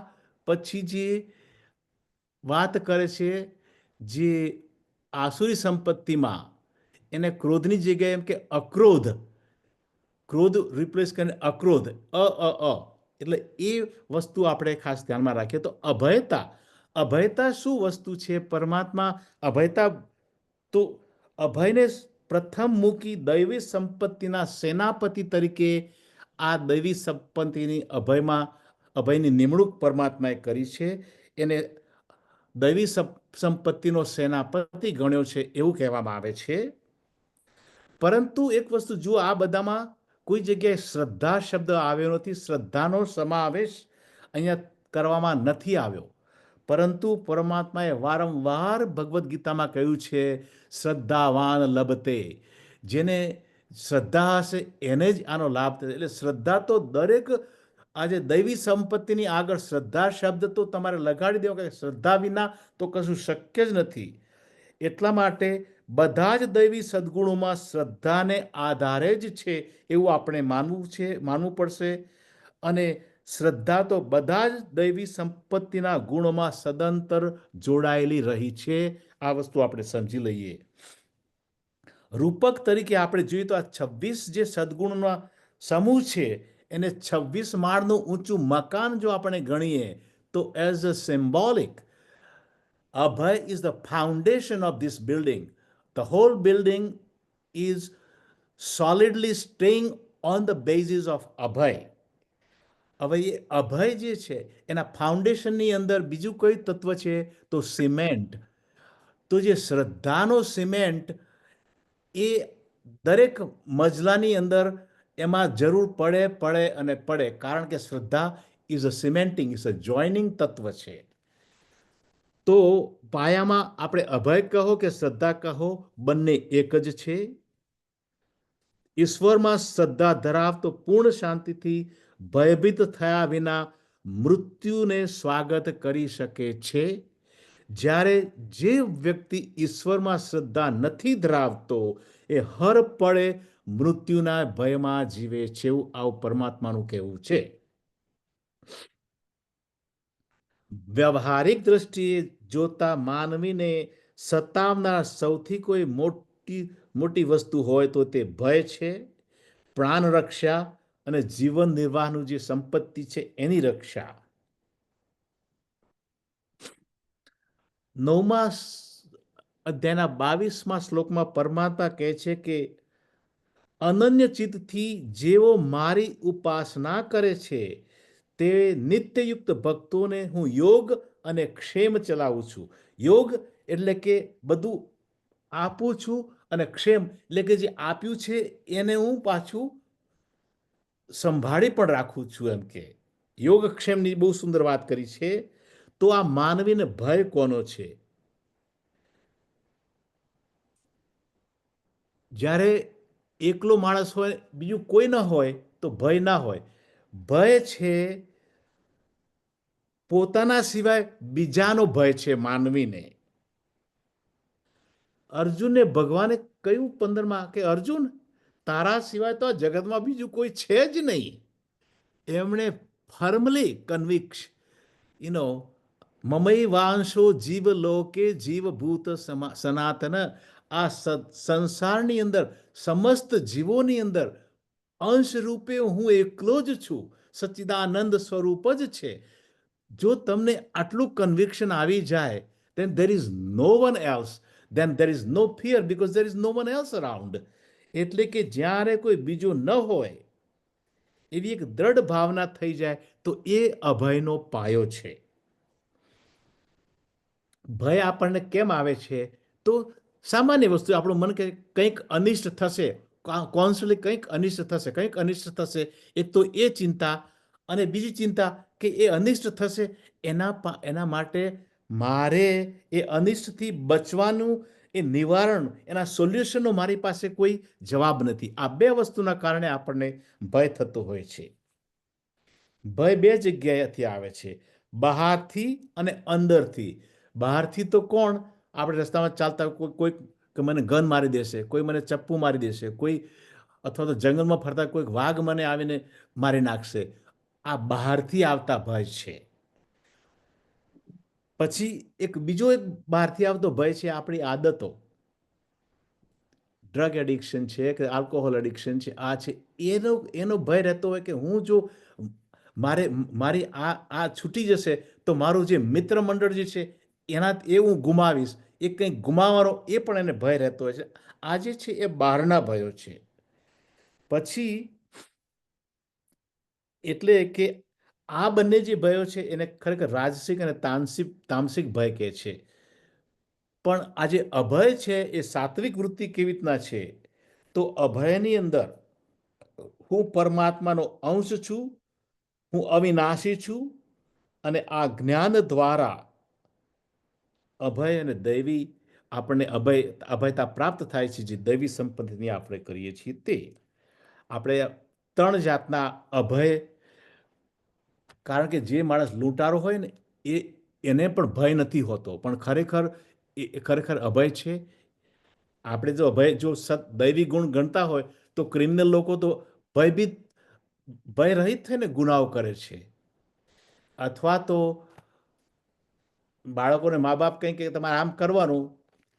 પછી જે વાત કરે છે જે આસુરી સંપત્તિમાં એને ક્રોધની જગ્યાએ એમ કે અક્રોધ, ક્રોધ રિપ્લેસ કરીને અક્રોધ, એટલે એ વસ્તુ આપણે ખાસ ધ્યાનમાં રાખીએ. તો અભયતા, અભયતા શું વસ્તુ છે? પરમાત્મા અભયતા, તો અભયને પ્રથમ મૂકી દૈવી સંપત્તિના સેનાપતિ તરીકે આ દૈવી સંપત્તિની અભયની નિમણૂક પરમાત્માએ કરી છે. એને દૈવી સંપત્તિનો સેનાપતિ ગણ્યો છે એવું કહેવામાં આવે છે. પરંતુ એક વસ્તુ જુઓ, આ બધામાં કોઈ જગ્યાએ શ્રદ્ધા શબ્દ આવ્યો નથી. શ્રદ્ધાનો સમાવેશ અહીંયા કરવામાં નથી આવ્યો. પરંતુ પરમાત્માએ વારંવાર ભગવદ્ ગીતામાં કહ્યું છે શ્રદ્ધાવાન લભતે. જેને શ્રદ્ધા હશે એને જ આનો લાભ થશે. એટલે શ્રદ્ધા તો દરેક આજે દૈવી સંપત્તિની આગળ શ્રદ્ધા શબ્દ તો તમારે લગાડી દેવો, કે શ્રદ્ધા વિના તો કશું શક્ય જ નથી. એટલા માટે બધા જ દૈવી સદગુણોમાં શ્રદ્ધાને આધારે જ છે એવું આપણે માનવું પડશે. અને શ્રદ્ધા તો બધા જ દૈવી સંપત્તિના ગુણોમાં સદંતર જોડાયેલી રહી છે. આ વસ્તુ આપણે સમજી લઈએ. રૂપક તરીકે આપણે જોઈએ તો આ 26 જે સદગુણોના સમૂહ છે એને 26 માળનું ઊંચું મકાન જો આપણે ગણીએ તો as a symbolic, Abhay is the foundation of this building. The whole building is solidly staying on the basis of Abhay. હવે એ અભય જે છે એના ફાઉન્ડેશનની અંદર બીજું કઈ તત્વ છે તો સિમેન્ટ. તો જે શ્રદ્ધાનો સિમેન્ટ એ દરેક મજલાની અંદર એમાં જરૂર પડે, કારણ કે શ્રદ્ધા is a cementing, is a joining તત્વ છે. તો પાયામાં આપણે અભય કહો કે શ્રદ્ધા કહો, બંને એક જ છે. ઈશ્વરમાં શ્રદ્ધા ધરાવતો પૂર્ણ શાંતિથી ભયભીત થયા વિના મૃત્યુને સ્વાગત કરી શકે છે. જ્યારે જે વ્યક્તિ ઈશ્વરમાં શ્રદ્ધા નથી ધરાવતો એ હર પળે મૃત્યુના ભયમાં જીવે છે એવું આવું પરમાત્માનું કહેવું છે. વ્યવહારિક દ્રષ્ટિએ જોતા માનવીને સતાવનાર સૌથી કોઈ મોટી વસ્તુ હોય તો તે ભય છે. પ્રાણ રક્ષા અને જીવન નિર્વાહનું જે સંપત્તિ છે એની રક્ષા. 9મા અધ્યાયના 22મા શ્લોકમાં પરમાત્મા કહે છે કે અનન્ય ચિત્તથી જેઓ મારી ઉપાસના કરે છે તે નિત્યયુક્ત ભક્તોને હું યોગ અને ક્ષેમ ચલાવું છું. યોગ એટલે કે બધું આપું છું અને ક્ષેમ એટલે કે જે આપ્યું છે એને હું પાછું સંભાળી પણ રાખું છું. એમ કે યોગક્ષેમની બહુ સુંદર વાત કરી છે. તો આ માનવીને ભય કોનો છે? જ્યારે એકલો માણસ હોય, બીજું કોઈ ન હોય તો ભય ના હોય. ભય છે પોતાના સિવાય બીજાનો ભય છે માનવીને. અર્જુનને ભગવાને કહ્યું 15માં કે અર્જુન, તારા સિવાય તો આ જગતમાં બીજું કોઈ છે જ નહીં. એમણે ફર્મલી કન્વિક્સ મમઈ વાંશો જીવ લોકે જીવભૂત સનાતન, આ સંસારની અંદર સમસ્ત જીવોની અંદર અંશ રૂપે હું એકલો જ છું, સચ્ચિદાનંદ સ્વરૂપ જ છે. જો તમને આટલું કન્વિક્શન આવી જાય, then there is no one else, then there is no fear because there is no one else around. એટલે કે જ્યારે કોઈ બીજું ન હોય એવી એક દ્રઢ ભાવના થઈ જાય તો એ અભયનો પાયો છે. ભય આપણને કેમ આવે છે? તો સામાન્ય વસ્તુ, આપણું મન કે કંઈક અનિષ્ટ થશે, કોન્સ્ટન્ટલી કંઈક અનિષ્ટ થશે, કંઈક અનિષ્ટ થશે. એક તો એ ચિંતા, અને બીજી ચિંતા કે એ અનિષ્ટ થશે, એના માટે મારે એ અનિષ્ટથી બચવાનું, એ નિવારણ, એના સોલ્યુશનનો મારી પાસે કોઈ જવાબ નથી. આ બે વસ્તુના કારણે આપણને ભય થતો હોય છે. ભય બે જગ્યાએથી આવે છે, બહારથી અને અંદરથી. બહારથી તો કોણ? આપણે રસ્તામાં ચાલતા કોઈ મને ગન મારી દેશે, કોઈ મને ચપ્પુ મારી દેશે, કોઈ અથવા તો જંગલમાં ફરતા કોઈક વાઘ મને આવીને મારી નાખશે. આ બહારથી આવતા ભય છે. પછી એક બીજો એક બહારથી આવતો ભય છે આપણી આદતો. ડ્રગ એડિક્શન છે કે આલ્કોહોલ એડિક્શન છે, આ છે, એનો ભય રહેતો હોય કે હું જો મારી આ છૂટી જશે તો મારું જે મિત્ર મંડળ જે છે એ હું ગુમાવીશ, એ કંઈક ગુમાવવાનો એ પણ એને ભય રહેતો હોય છે. આ જે છે એ બહારના ભયો છે. પછી એટલે કે આ બંને જે ભયો છે એને ખરેખર રાજસિક અને તામસિક ભય કહે છે. પણ આ જે અભય છે એ સાત્વિક વૃત્તિ કેવી રીતના છે? તો અભયની અંદર હું પરમાત્માનો અંશ છું, હું અવિનાશી છું, અને આ જ્ઞાન દ્વારા અભય અને દૈવી આપણને અભયતા પ્રાપ્ત થાય છે. જે દૈવી સંપત્તિની આપણે કરીએ છીએ તે આપણે 3 જાતના અભય. કારણ કે જે માણસ લૂંટારો હોય ને એને પણ ભય નથી હોતો, પણ ખરેખર અભય છે. આપણે જો અભય જો દૈવી ગુણ ગણતા હોય તો ક્રિમિનલ લોકો તો ભયરહિત થઈને ગુનાઓ કરે છે. અથવા તો બાળકોને મા બાપ કંઈ કે તમારે આમ કરવાનું,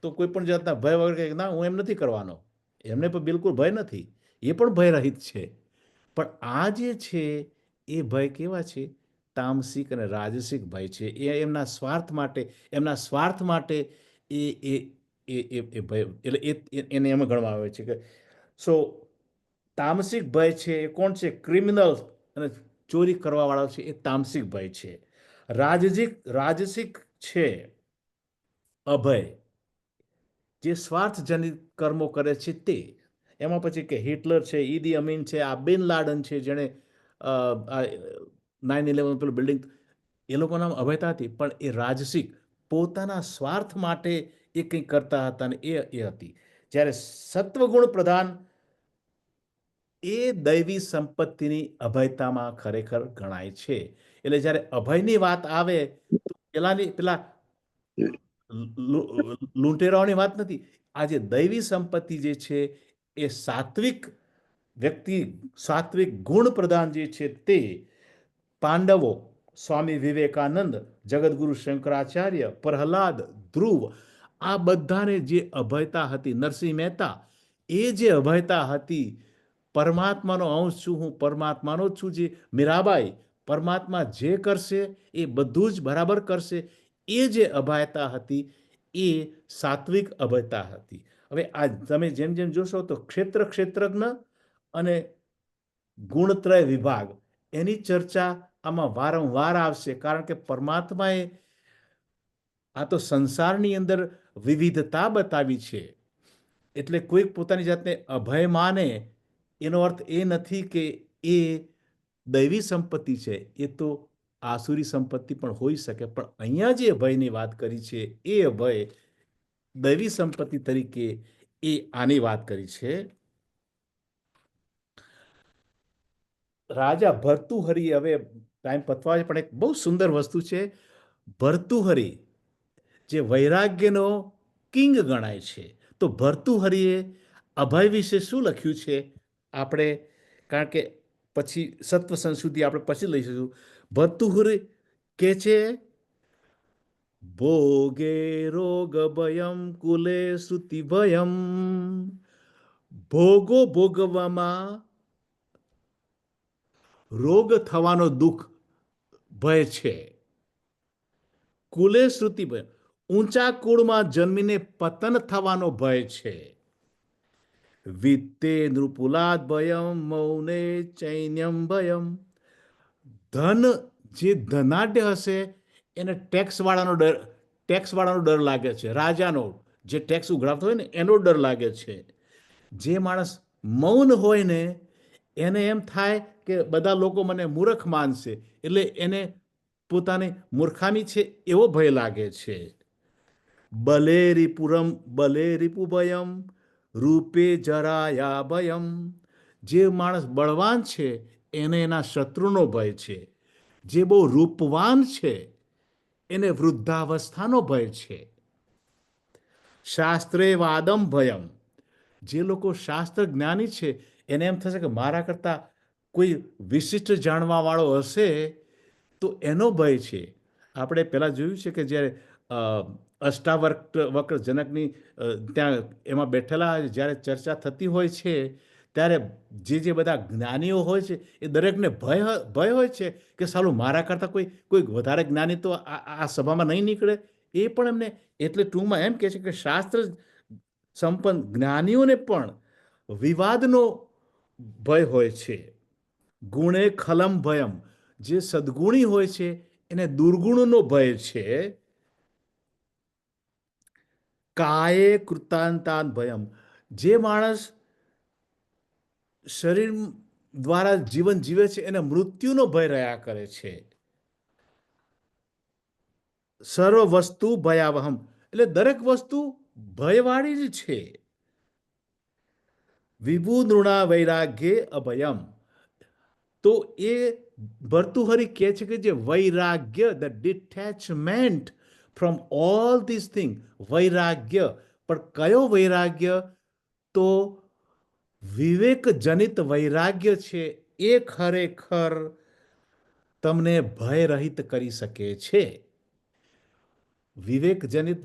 તો કોઈ પણ જાતના ભય વગર કહે ના, હું એમ નથી કરવાનો. એમને પણ બિલકુલ ભય નથી, એ પણ ભયરહિત છે. પણ આ જે છે એ ભય કેવા છે? તામસિક અને રાજસિક ભય છે. એ એમના સ્વાર્થ માટે એ ભય, એટલે એને એમાં ગણવામાં આવે છે કે તામસિક ભય છે એ કોણ છે? ક્રિમિનલ અને ચોરી કરવાવાળા છે, એ તામસિક ભય છે. રાજસિક છે અભય, જે સ્વાર્થજનિત કર્મો કરે છે તે. એમાં પછી કે હિટલર છે, ઈદી અમીન છે, આ બિન લાડન છે, જેણે 9/11 પેલું બિલ્ડિંગ, એ લોકોના અભયતા હતી. પણ એ રાજસિક, પોતાના સ્વાર્થ માટે એ કંઈક કરતા હતા ને એ હતી. જ્યારે સત્વગુણ પ્રધાન એ દૈવી સંપત્તિની અભયતામાં ખરેખર ગણાય છે. એટલે જ્યારે અભયની વાત આવે તો પેલા લૂંટેરાઓની વાત નથી. આ જે દૈવી સંપત્તિ જે છે એ સાત્વિક વ્યક્તિ, સાત્વિક ગુણ પ્રધાન જે છે તે પાંડવો, સ્વામી વિવેકાનંદ, જગદગુરુ શંકરાચાર્ય, પ્રહલાદ, ધ્રુવ, આ બધાને જે અભયતા હતી, નરસિંહ મહેતા, એ જે અભયતા હતી, પરમાત્માનો અંશ છું, હું પરમાત્માનો જ છું, જે મીરાબાઈ, પરમાત્મા જે કરશે એ બધું જ બરાબર કરશે, એ જે અભયતા હતી એ સાત્વિક અભયતા હતી. હવે આ તમે જેમ જેમ જોશો તો ક્ષેત્રજ્ઞ અને ગુણત્રય વિભાગ, એની ચર્ચા આમાં વારંવાર આવશે. કારણ કે પરમાત્માએ આ તો સંસારની અંદર વિવિધતા બતાવી છે. એટલે કોઈક પોતાની જાતને અભય માને એનો અર્થ એ નથી કે એ દૈવી સંપત્તિ છે, એ તો આસુરી સંપત્તિ પણ હોઈ શકે. પણ અહીંયા જે અભયની વાત કરી છે એ અભય દૈવી સંપત્તિ તરીકે એ આની વાત કરી છે. રાજા ભર્તુહરી, હવે ટાઈમ પતવા છે પણ એક બહુ સુંદર વસ્તુ છે. ભર્તુહરી જે વૈરાગ્યનો કિંગ ગણાય છે, તો ભર્તુહરીએ અભય વિશે શું લખ્યું છે આપણે, કારણ કે પછી સત્વ સંસ્કૃતિ આપણે પછી લઈશું. ભર્તુહરી કે છે, ભોગે રોગ ભયમ કુલે શ્રુતિ ભયમ, ભોગો ભોગવામાં રોગ થવાનો દુઃખ ભય છે, કુલે શ્રુતિ ભય ઊંચા કુળમાં જન્મીને પતન થવાનો ભય છે, વિત્તે નૃપુલાદ ભયમ મૌને ચૈન્યમ ભયમ, ધન જે ધનાઢ્ય હશે એને ટેક્સ વાળાનો ડર લાગે છે, રાજાનો જે ટેક્સ ઉઘરાવતો હોય ને એનો ડર લાગે છે. જે માણસ મૌન હોય ને એને એમ થાય કે બધા લોકો મને મૂર્ખ માનશે, એટલે એને પોતાની મૂર્ખામી છે એવો ભય લાગે છે. બલે રિપુ ભયમ રૂપે જરાયા ભયમ, જે માણસ બળવાન છે એને એના શત્રુનો ભય છે, જે બહુ રૂપવાન છે એને વૃદ્ધાવસ્થાનો ભય છે. શાસ્ત્રે વાદમ ભયમ, જે લોકો શાસ્ત્ર જ્ઞાની છે એને એમ થશે કે મારા કરતા કોઈ વિશિષ્ટ જાણવા વાળો હશે તો એનો ભય છે. આપણે પહેલા જોયું છે કે જ્યારે અષ્ટાવક્ર જનકની ત્યાં એમાં બેઠેલા જ્યારે ચર્ચા થતી હોય છે ત્યારે જે બધા જ્ઞાનીઓ હોય છે એ દરેકને ભય હોય છે કે સાલું મારા કરતાં કોઈ વધારે જ્ઞાની તો આ સભામાં નહીં નીકળે. એ પણ એમને એટલે ટૂંકમાં એમ કહે છે કે શાસ્ત્ર સંપન્ન જ્ઞાનીઓને પણ વિવાદનો ભય હોય છે. ગુણે ખલમ ભયમ, જે સદગુણી હોય છે એને દુર્ગુણનો ભય છે. કાયે કૃતાંતાન ભયમ, જે માણસ શરીર દ્વારા જીવન જીવે છે એને મૃત્યુનો ભય રહ્યા કરે છે. સર્વ વસ્તુ ભયાવહમ, એટલે દરેક વસ્તુ ભયવાળી જ છે. વિભુ નૃણા વૈરાગ્યે અભયમ, તો એ ભર્તુહરી કહે છે કે જે વૈરાગ્ય, the detachment from all this thing, વૈરાગ્ય, પણ કયો વૈરાગ્ય? તો વિવેક જનિત વૈરાગ્ય છે એ ખરેખર તમને ભય રહિત કરી શકે છે. વિવેક જનિત,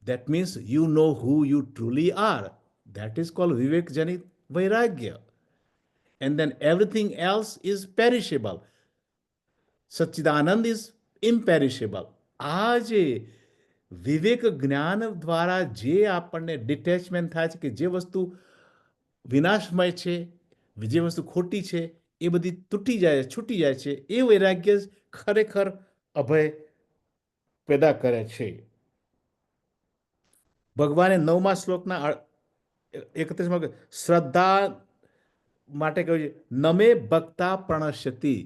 that means you know who you truly are. That is called Vivek Janit Vairagya. And then everything else is perishable. Satchidanand is imperishable. આ જે વિવેક જ્ઞાન દ્વારા જે આપણને ડિટેચમેન્ટ થાય છે કે જે વસ્તુ વિનાશમય છે, જે વસ્તુ ખોટી છે એ બધી છૂટી જાય છે, એ વૈરાગ્ય ખરેખર અભય પેદા કરે છે. ભગવાને 9મા શ્લોકના 31માં શ્રદ્ધા માટે કહ્યું છે, નમે ભક્તા પ્રણશ્યતિ,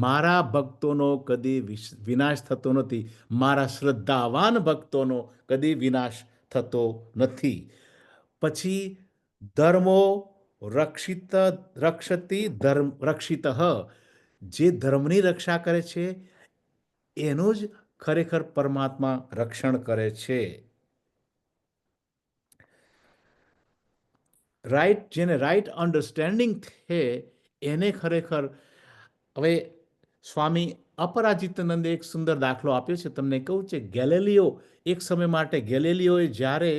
મારા ભક્તોનો કદી વિનાશ થતો નથી, મારા શ્રદ્ધાવાન ભક્તોનો કદી વિનાશ થતો નથી. પછી ધર્મો રક્ષતિ રક્ષિત, જે ધર્મની રક્ષા કરે છે એનું જ ખરેખર પરમાત્મા રક્ષણ કરે છે. રાઈટ, જેને રાઈટ અન્ડરસ્ટેન્ડિંગ છે એને ખરેખર. હવે સ્વામી અપરાજિતાનંદે એક સુંદર દાખલો આપ્યો છે, તમને કહું છે. ગેલેલિયો, એક સમય માટે ગેલેલિયોએ જ્યારે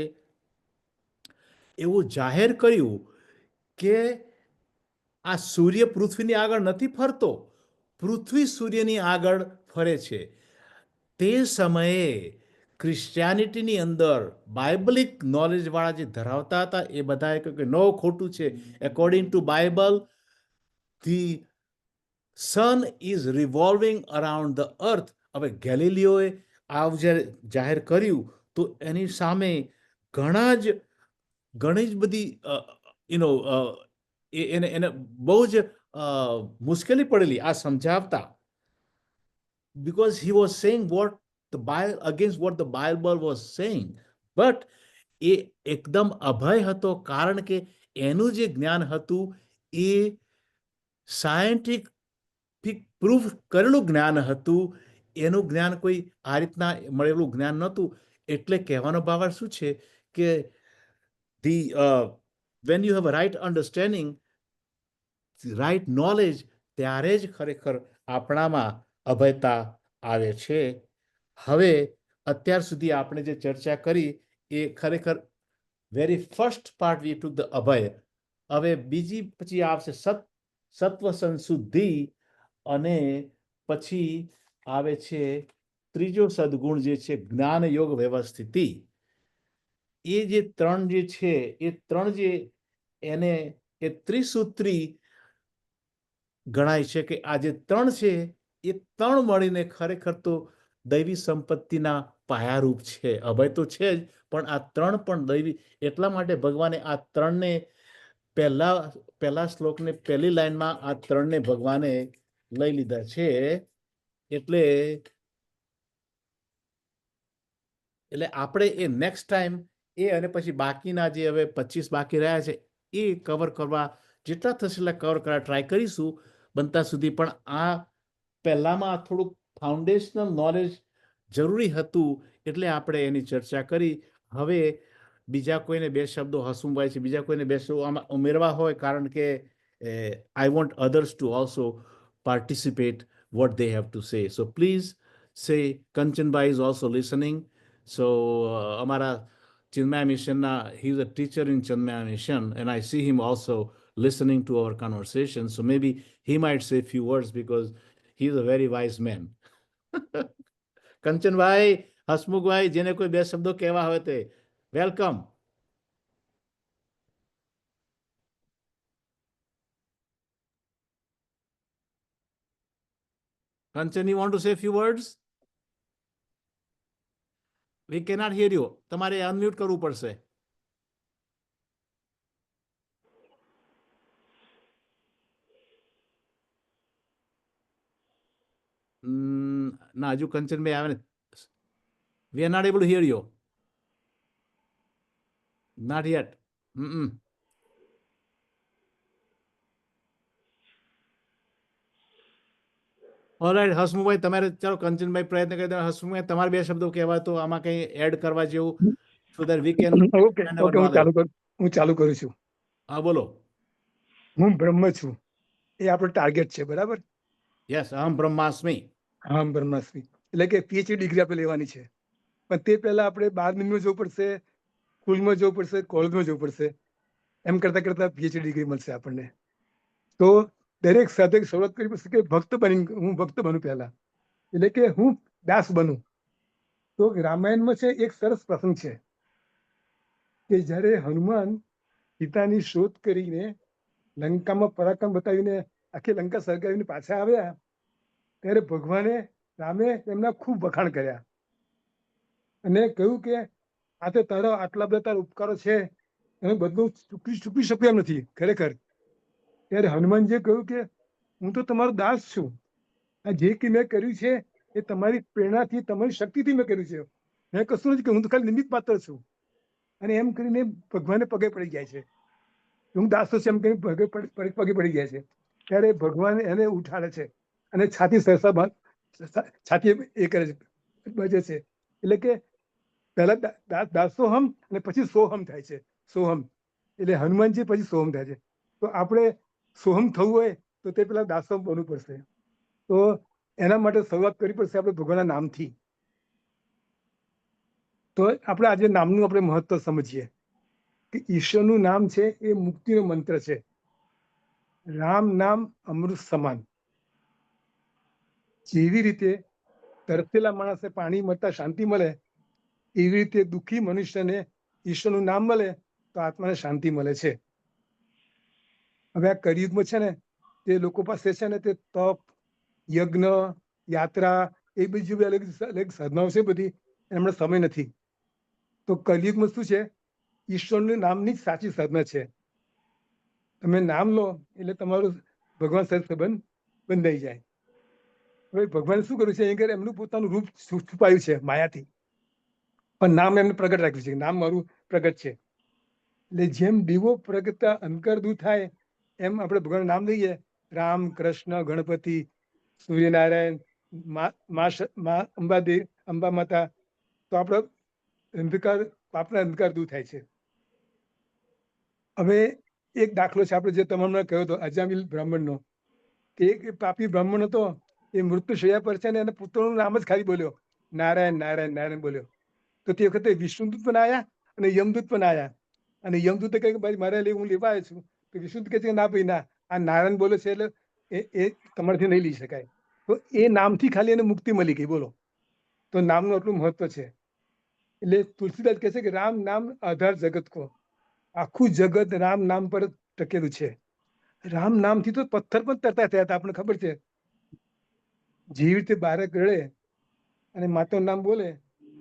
એવું જાહેર કર્યું કે આ સૂર્ય પૃથ્વીની આગળ નથી ફરતો, પૃથ્વી સૂર્યની આગળ ફરે છે, તે સમયે ક્રિશ્ચિયાનિટીની અંદર બાઇબલિક નોલેજ વાળા જે ધરાવતા હતા એ બધાએ કહ્યું કે નો, ખોટું છે. According to Bible the sun is revolving around the earth. હવે ગેલિલિયોએ આવું જ્યારે જાહેર કર્યું તો એની સામે ઘણી જ બધી એને બહુ જ મુશ્કેલી પડેલી આ સમજાવતા. Because he was saying what the Bible, against what the Bible was saying. But એ એકદમ અભય હતો, કારણ કે એનું જે જ્ઞાન હતું એ સાયન્ટિફિક પ્રૂફ કરેલું જ્ઞાન હતું, એનું જ્ઞાન કોઈ આ રીતના મળેલું જ્ઞાન નહોતું. એટલે કહેવાનો ભાવ શું છે કે when you have a right understanding, right knowledge, ત્યારે જ ખરેખર આપણામાં અભયતા આવે છે. હવે અત્યાર સુધી આપણે જે ચર્ચા કરી એ ખરેખર very first part we took the અભય. હવે બીજી પછી આવશે સત્વ સંશુદ્ધિ, અને પછી આવે છે ત્રીજો સદગુણ જે છે જ્ઞાન યોગ વ્યવસ્થિતિ. એ જે ત્રણ જે છે એ ત્રણ જે એને એ ત્રિસૂત્રી ગણાય છે કે આ જે ત્રણ છે એ ત્રણ મળીને ખરેખર તો દૈવી સંપત્તિના પાયારૂપ છે. અભય તો છે જ, પણ આ ત્રણ પણ દૈવી. એટલા માટે ભગવાને આ ત્રણને પહેલા શ્લોકને પહેલી લાઈનમાં આ ત્રણને ભગવાને લઈ લીધા છે. એટલે આપણે એ નેક્સ્ટ ટાઈમ એ અને પછી બાકીના જે હવે 25 બાકી રહ્યા છે એ કવર કરવા જેટલા થશે એટલા કવર કરવા ટ્રાય કરીશું બનતા સુધી. પણ આ પહેલામાં થોડુંક ફાઉન્ડેશનલ નોલેજ જરૂરી હતું એટલે આપણે એની ચર્ચા કરી. હવે બીજા કોઈને બે શબ્દો હસમુભાઈ છે, બીજા કોઈને બે શબ્દો આમાં ઉમેરવા હોય, કારણ કે I want others to also participate what they have to say. So please say, Kanchanbhai is also listening. So Amara Chinmaya Mission, he is a teacher in Chinmaya Mission, and I see him also listening to our conversation. So maybe he might say a few words because he is a very wise man. Kanchanbhai, Hasmukhbhai, જેને કોઈ બે શબ્દો કહેવા હોય તે welcome. Kanchan, you want to say a few words? We cannot hear you. તમારે unmute કરવું પડશે. ના, હજુ કંચનભાઈ આવે ને. We are not able to hear you. Not yet. Alright, Hasmubhai તમારે ચાલો કંચનભાઈ પ્રયત્ન કરી દો. હસમુભાઈ તમારે બે શબ્દો કહેવા તો આમાં કંઈ એડ કરવા જેવું so that we can okay હું ચાલુ કરું છું. હા બોલો. હું બ્રહ્મ છું, એ આપણો ટાર્ગેટ છે, બરાબર? યસ, અહમ બ્રહ્માસ્મિ. હા, બ્રહ્માસ્મિ એટલે કે પીએચડી ડિગ્રી આપણે લેવાની છે. પણ તે પહેલા આપણે 12 જવું પડશે, સ્કૂલમાં જવું પડશે, કોલેજમાં જવું પડશે. એમ કરતા કરતા પીએચડી ડિગ્રી મળશે આપણને. તો દરેક સાધક શરૂઆત કરવી પડશે કે હું ભક્ત બનું પહેલા, એટલે કે હું દાસ બનું. તો રામાયણમાં છે એક સરસ પ્રસંગ છે કે જ્યારે હનુમાન સીતાની શોધ કરીને લંકામાં પરાક્રમ બતાવીને આખી લંકા સળગાવીને પાછા આવ્યા, ત્યારે ભગવાને રામે એમના ખૂબ વખાણ કર્યા અને કહ્યું કે આ તો તારા આટલા બધા તારા ઉપકારો છે, એને બધું ચૂકવી શકું એમ નથી ખરેખર. ત્યારે હનુમાનજીએ કહ્યું કે હું તો તમારો દાસ છું, આ જે કંઈ મેં કર્યું છે એ તમારી પ્રેરણાથી, તમારી શક્તિથી મેં કર્યું છે, મેં કશું નથી, હું તો ખાલી નિમિત્ત માત્ર છું. અને એમ કરીને ભગવાને પગે પડી જાય છે, હું દાસ તો એમ કરીને પગે પડી જાય છે. ત્યારે ભગવાન એને ઉઠાડે છે અને છાતી એ કરે છે, બજે છે. એટલે કે પહેલા દાસોહમ અને પછી સોહમ થાય છે. સોહમ એટલે હનુમાનજી પછી સોહમ થાય છે. તો આપણે સોહમ થવું હોય તો તે પેલા દાસોહમ બનવું પડશે. તો એના માટે શરૂઆત કરવી પડશે આપણે ભગવાનના નામથી. તો આપણે આજે નામનું આપણે મહત્વ સમજીએ કે ઈશ્વરનું નામ છે એ મુક્તિનો મંત્ર છે. રામ નામ અમૃત સમાન. જેવી રીતે તરસેલા માણસને પાણી મળતા શાંતિ મળે, એવી રીતે દુઃખી મનુષ્યને ઈશ્વરનું નામ મળે તો આત્માને શાંતિ મળે છે. હવે આ કળિયુગમાં છે ને તે લોકો પાસે છે ને તે તપ, યજ્ઞ, યાત્રા એ બધી અલગ અલગ સાધનાઓ છે બધી, એમણે સમય નથી. તો કળિયુગમાં શું છે, ઈશ્વરનું નામની જ સાચી સાધના છે. તમે નામ લો એટલે તમારું ભગવાન સાથે સંબંધ બંધાઈ જાય. હવે ભગવાને શું કર્યું છે, અહીં એમનું પોતાનું રૂપ છુપાયું છે માયાથી, પણ નામ એમને પ્રગટ રાખ્યું છે. નામ મારું પ્રગટ છે. એટલે જેમ દીવો પ્રગટતા અંધકાર દૂર થાય એમ આપણે ભગવાનનું નામ લઈએ રામ, કૃષ્ણ, ગણપતિ, સૂર્યનારાયણ, માં અંબા માતા, તો આપણો અંધકાર, પાપના અંધકાર દૂર થાય છે. હવે એક દાખલો છે, આપણે જે તમામને કહ્યો હતો અજામિલ બ્રાહ્મણનો, કે એક પાપી બ્રાહ્મણ હતો, એ મૃત્યુશૈયા પર છે ને એને પુત્રનું નામ જ ખાલી બોલ્યો, નારાયણ નારાયણ નારાયણ બોલ્યો. તો તે વખતે વિષ્ણુદૂત પણ આવ્યા અને યમદૂત પણ આવ્યા. અને યમદૂતે કહ્યું કે ભાઈ મારે હું લેવા આવ્યો છું. તો વિષ્ણુદૂત કહે છે કે ના ભાઈ ના, આ નારાયણ બોલે છે એટલે એ તમારાથી નહીં લઈ શકાય. તો એ નામથી ખાલી એને મુક્તિ મળી ગઈ. બોલો, તો નામનું આટલું મહત્વ છે. એટલે તુલસીદાસ કહે છે કે રામ નામ આધાર જગત કો, આખું જગત રામ નામ પર ટકેલું છે. રામ નામથી તો પથ્થર પણ તરતા થયા હતા, આપણને ખબર છે. જેવી રીતે બાળક રડે અને માતાનું નામ બોલે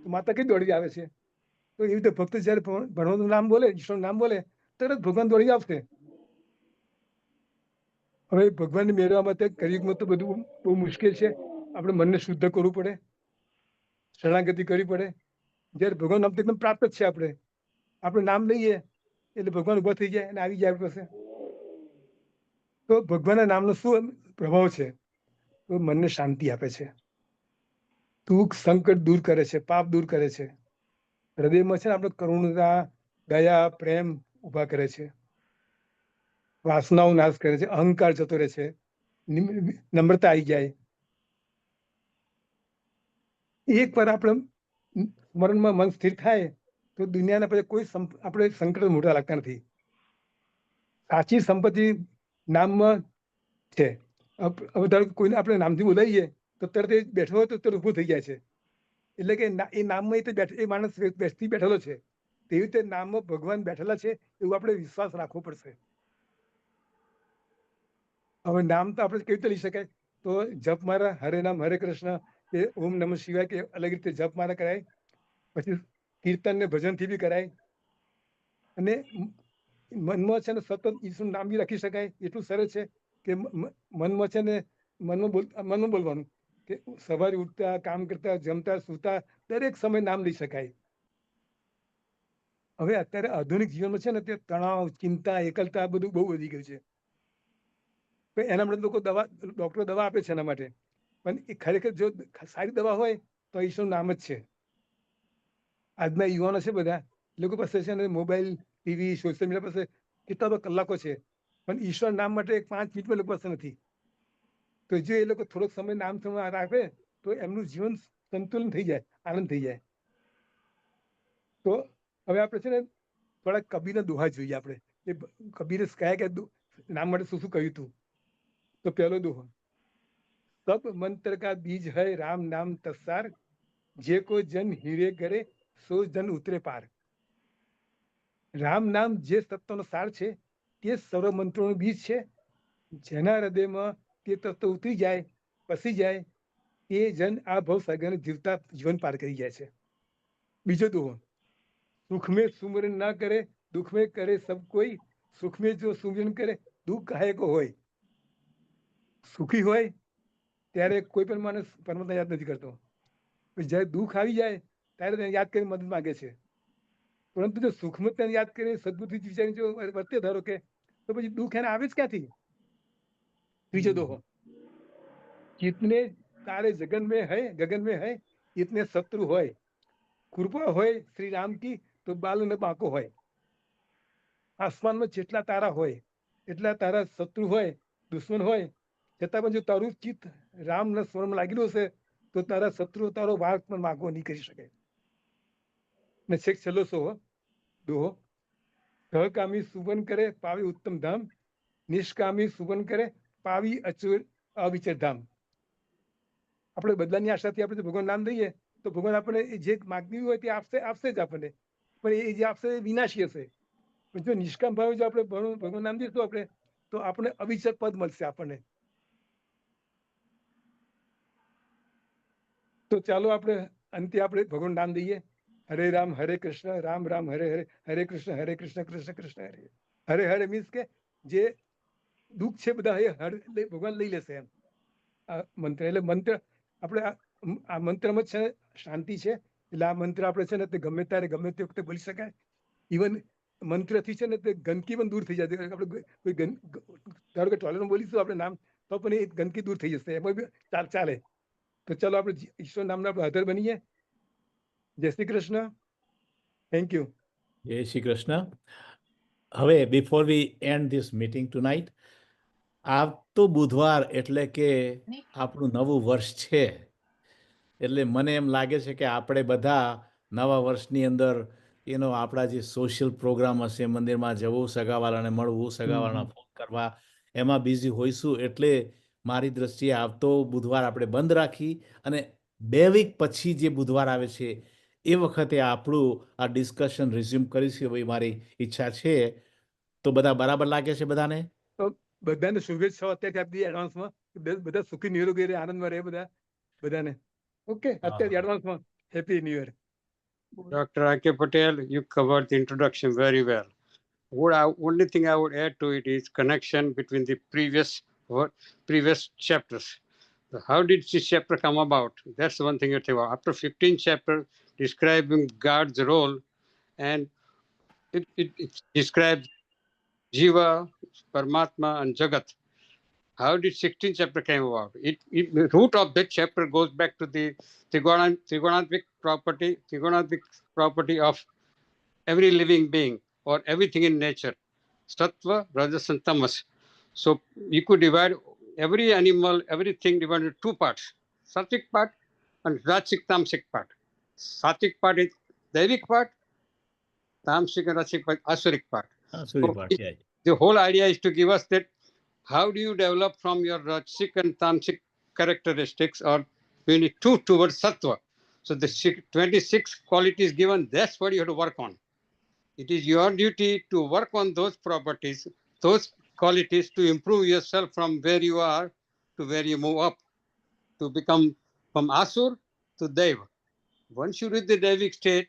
તો માતા કઈ દોડી આવે છે. તો એવી રીતે ભક્ત જયારે ભગવાનનું નામ બોલે, ઈશ્વરનું નામ બોલે, તરત ભગવાન દોડી આવશે. હવે ભગવાનને મેળવવા માટે કળિયુગમાં તો બધું બહુ મુશ્કેલ છે. આપણે મનને શુદ્ધ કરવું પડે, શરણાગતિ કરવી પડે. જયારે ભગવાન નામ તો એકદમ પ્રાપ્ત જ છે. આપણે નામ લઈએ એટલે ભગવાન ઉભા થઈ જાય અને આવી જાય આપણી પાસે. તો ભગવાનના નામનો શું પ્રભાવ છે? તો મનને શાંતિ આપે છે, દુઃખ સંકટ દૂર કરે છે, પાપ દૂર કરે છે. હૃદયમાં છે ને આપણે કરુણતા, દયા, પ્રેમ ઉભા કરે છે. વાસનાઓ નાશ કરે છે, અહંકાર જતો રહે છે, નમ્રતા આવી જાય. એક વાર આપણે સ્મરણમાં મન સ્થિર થાય તો દુનિયાના પછી કોઈ આપણે સંકટ મોટા લાગતા નથી. સાચી સંપત્તિ નામમાં છે. હવે ધારો કે કોઈને આપણે નામથી બોલાવીએ તો તરત એ બેઠો હોય તો તરત ઊભું થઈ જાય છે. એટલે કે એ નામમાં એ માણસ બેસથી બેઠેલો છે. તેવી રીતે નામમાં ભગવાન બેઠેલા છે એવું આપણે વિશ્વાસ રાખવો પડશે. હવે નામ તો આપણે કેવી રીતે લઈ શકાય? તો જપ મારા, હરે નામ હરે કૃષ્ણ, કે ઓમ નમઃ શિવાય, કે અલગ રીતે જપ મારા કરાય. પછી કીર્તન ને ભજનથી બી કરાય. અને મનમાં છે ને સતત ઈશ્વરનું નામ બી રાખી શકાય. એટલું સરસ છે કે મનમાં છે ને મનમાં બોલવાનું, કે સવારે ઉઠતા, કામ કરતા, જમતા, સૂતા દરેક સમય નામ લઈ શકાય. હવે અત્યારે આધુનિક જીવનમાં છે ને તે તણાવ, ચિંતા, એકલતા બધું બહુ વધી ગયું છે. એના માટે લોકો ડોક્ટરો દવા આપે છે એના માટે. પણ એ ખરેખર જો સારી દવા હોય તો ઈશ્વરનું નામ જ છે. આજના યુવાનો છે બધા, લોકો પાસે છે ને મોબાઈલ, ટીવી, સોશિયલ મીડિયા પાસે કેટલા બધા કલાકો છે, પણ ઈશ્વર નામ માટે 5 મિનિટ લોકો પાસે નથી. તો જો એ લોકો થોડોક સમય નામ રાખે તો એમનું જીવન સંતુલન થઈ જાય, આનંદ થઈ જાય. તો હવે આપણે છે ને થોડા કબીરના દોહા જોઈએ. આપણે એ કબીરે કયા કયા નામ માટે શું શું કહ્યું હતું. તો પહેલો દોહો, સબ મંત્ર કા બીજ હૈ રામ નામ તત્સાર, જે કો જન હીરે કરે સો જન ઉતરે પાર. રામ નામ જે તત્વનો સાર છે તે સર્વ મંત્રોનું બીજ છે. જેના હૃદયમાં તે તત્વ ઉતરી જાય, પસી જાય, તે જન આ ભવ સાગરને જીવતા જીવન પાર કરી જાય છે. બીજો દોહો, સુખ में सुमरन ना करे दुख में करे सब कोई, सुख में जो सुमरन करे દુઃખ કાહે કો હોય. સુખી હોય ત્યારે કોઈ પણ માણસ પરમાત્મા યાદ નથી કરતો, જયારે દુઃખ આવી જાય ત્યારે તેને યાદ કરી મદદ માંગે છે. પરંતુ જો સુખમાં તેને યાદ કરી સદબુદ્ધિ વિચારી જો વર્તે ધારો કે, તો પછી દુઃખ એને આવે જ ક્યાંથી? ત્રીજો દોહો, जितने तारे जगन में है इतने शत्रु હોય, કૃપા હોય શ્રી રામ કી તો બાલ ન બાંકો હોય. આસમાનમાં જેટલા તારા હોય એટલા તારા શત્રુ હોય, દુશ્મન હોય, છતાં પણ જો તારું ચિત્ત રામના સ્મરણમાં લાગેલું હશે તો તારા શત્રુ તારો વાંક પણ વાંકો નહીં કરી શકે. ને છેક છેલ્લો દોહો, સહકામી સુવન કરે પાવી ઉત્તમ ધામ, નિષ્કામી સુવન કરે પાવી અવિચર ધામ. આપણે બદલાની આશાથી આપણે ભગવાન નામ દઈએ તો ભગવાન આપણે જે માગણી હોય તે આપશે જ આપણને, પણ એ જે આપશે એ વિનાશી હશે. પણ જો નિષ્કામ ભાવે જો આપણે ભગવાન નામ દઈશું આપણે, તો આપણે અવિચર પદ મળશે આપણને. તો ચાલો આપણે અંતે આપણે ભગવાન નામ દઈએ, હરે રામ રામ રામ હરે હરે, હરે કૃષ્ણ કૃષ્ણ કૃષ્ણ હરે. હરે હરે મીન્સ કે જે દુઃખ છે બધા એ ભગવાન લઈ લેશે એમ. આ મંત્ર એટલે મંત્ર આપણે આ મંત્રમાં છે શાંતિ છે. એટલે આ મંત્ર આપણે છે ને તે ગમે ત્યારે ગમે તે વખતે બોલી શકાય. ઇવન મંત્રથી છે ને તે ગંદકી પણ દૂર થઈ જતી. આપણે કોઈ ધારો કે ટોયલેટમાં બોલીશું આપણે નામ તો પણ એ ગંદકી દૂર થઈ જશે, એમાં બી ચાલે. તો ચાલો આપણે ઈશ્વર નામના આપણે આધાર બનીએ. જય શ્રી કૃષ્ણ. Thank you. જય શ્રી કૃષ્ણ. હવે before we end this meeting tonight, આવતો બુધવાર એટલે કે આપણું નવું વર્ષ છે, એટલે મને એમ લાગે છે કે આપણે બધા નવા વર્ષની અંદર આપણા જે સોશિયલ પ્રોગ્રામ હશે, મંદિરમાં જવું, સગાવાલાને મળવું, સગાવાલાના ફોન કરવા, એમાં બિઝી હોઈશું. એટલે મારી દ્રષ્ટિએ આવતો બુધવાર આપણે બંધ રાખી અને 2 વીક પછી જે બુધવાર આવે છે એ વખતે આપણું આ ડિસ્કશન રિઝ્યુમ કરીશું એવી મારી ઈચ્છા છે. તો બધા બરાબર લાગે છે બધાને? તો બધાને શુભેચ્છાઓ અત્યારથી આપી એડવાન્સમાં. બધા સુખી નિરોગી રહે, આનંદમાં રહે બધાને. ઓકે, અત્યારે એડવાન્સમાં happy new year. Dr. A.K. Patel, you covered the introduction very well. Only thing I would add to it is connection between the previous chapters. So how did this chapter come about? That's one thing you think about. After 15 chapters describing God's role, and it describes Jiva, Paramatma, and Jagat. How did 16th chapter came about? The root of that chapter goes back to the trigonometric property of every living being or everything in nature. Sattva, Rajas, and Tamas. So you could divide every animal, everything divided into 2 parts. Sattvic part and Rajasic, Tamasic part. Sattvic part is Devic part. Tamasic and Rajasic part, Asuric part. The whole idea is to give us that how do you develop from your Rajasic and Tamasic characteristics, or we need 2 towards Sattva. So the 26 qualities given, that's what you have to work on. It is your duty to work on those properties, those qualities, to improve yourself from where you are to where you move up, to become from Asur to Deva. Once you reach the Devic state,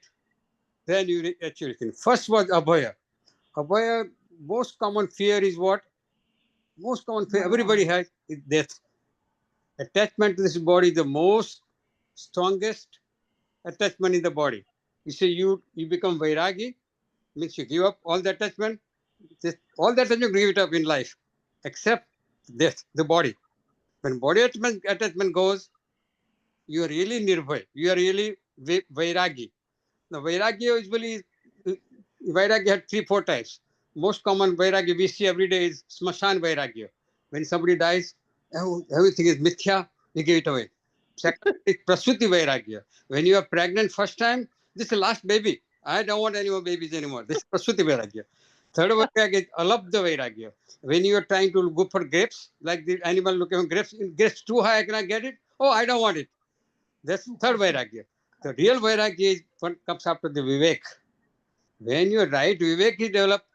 then you actually think. First was Abhaya. Abhaya, most common fear is what? Most common fear everybody has is death. Attachment to this body is the most strongest attachment in the body. You say you become Vairagi, means you give up all the attachment. All that attachment, give it up in life, except death, the body. When body attachment goes, you are really Nirbhay. You are really Vairagi. Now, Vairagi usually, Vairagi had 3-4 types. Most common Vairagi we see every day is Smashan Vairagya. When somebody dies, everything is mithya, we give it away. Second is Prasuti Vairagya. When you are pregnant first time, this is the last baby. I don't want any more babies anymore. This is Prasuti Vairagya. Third Vairagya is Alabdha Vairagya. When you are trying to go for grapes, like the animal looking for grapes too high, I cannot get it. Oh, I don't want it. That's third Vairagya. The real Vairagya is what comes after the Vivek. When you are right Vivek is developed,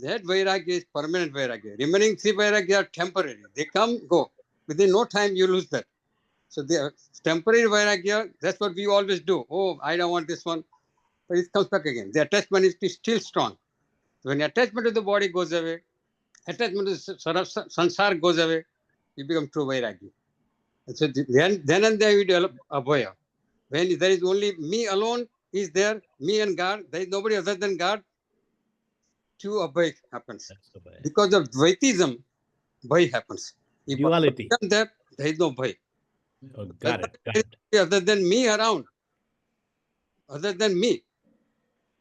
that Vairagya is permanent Vairagya. Remaining 3 Vairagya are temporary. They come, go. Within no time, you lose that. So the temporary Vairagya, that's what we always do. Oh, I don't want this one. But it comes back again. The attachment is still strong. When attachment to the body goes away, attachment to sansar goes away, you become true Vairagya. And so then and there you develop Abhaya. When there is only me alone is there, me and God, there is nobody other than God, true Abhay happens. Because of Dvaitism, Bhay happens. If Duality. There is no Bhay. Oh, got it. Other than me around, other than me,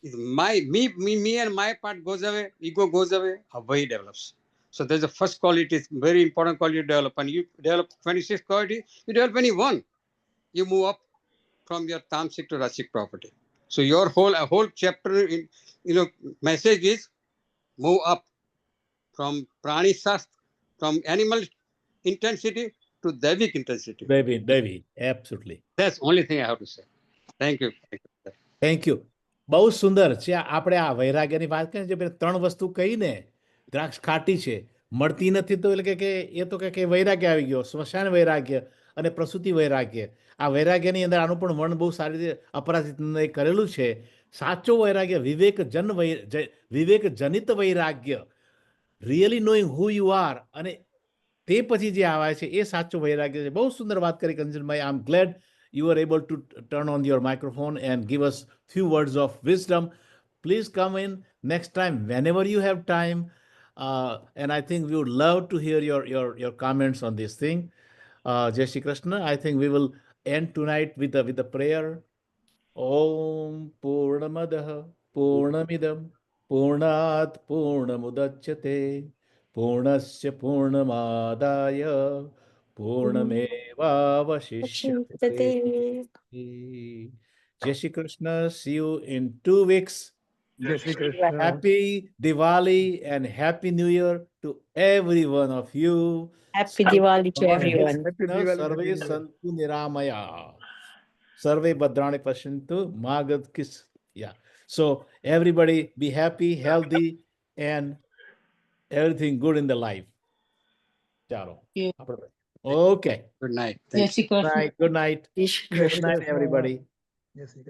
me and my part goes away, ego goes away, Abhay develops. So there's the first quality, it's very important quality to develop. And you develop 26 qualities, you develop any one, you move up from your Tamasic to Rajasic property. So your whole chapter, message is move up from Prani Shastra, from animal intensity to Devic intensity. Devi, absolutely. That's the only thing I have to say. Thank you. Thank you. બહુ સુંદર છે. આપણે આ વૈરાગ્યની વાત કરીએ છીએ, 3 વસ્તુ કહીને, દ્રાક્ષ ખાટી છે, મળતી નથી, તો એટલે કે એ તો કે વૈરાગ્ય આવી ગયો, સ્મશાન વૈરાગ્ય અને પ્રસૂતિ વૈરાગ્ય. આ વૈરાગ્યની અંદર આનું પણ વર્ણન બહુ સારી રીતે અપરાજિતને કરેલું છે. સાચો વૈરાગ્ય વિવેક જનિત વૈરાગ્ય, really knowing who you are, અને તે પછી જે આવે છે એ સાચું વૈરાગ્ય છે. બહુ સુંદર વાત કરી કંચનભાઈ. આઈ એમ glad you were able to turn on your microphone and give us few words of wisdom. Please come in next time whenever you have time. And I think we would love to hear your comments on this thing. Jai Shri Krishna. I think we will end tonight with the prayer. Om Purnamadah Purnamidam Purnat Purnamudachyate Purnasya Purnamadaya Purnamevavashishyate. Jai Shri Krishna. See you in 2 weeks. જય Shri Krishna. Happy Diwali and Happy New Year to every one of you. Happy Diwali to Sarve everyone. Happy Diwali, Sarve Happy New Year. Santu Niramaya. Sarve Bhadrani Pashantu Magad Kis. Yeah. So everybody be happy, healthy, and everything good in the life. Chalo. Yeah. Okay. Good night. Jai Thank you. Shri Krishna. Good night. Jai Shri Good Krishna. night, everybody. જય શ્રી કૃષ્ણ.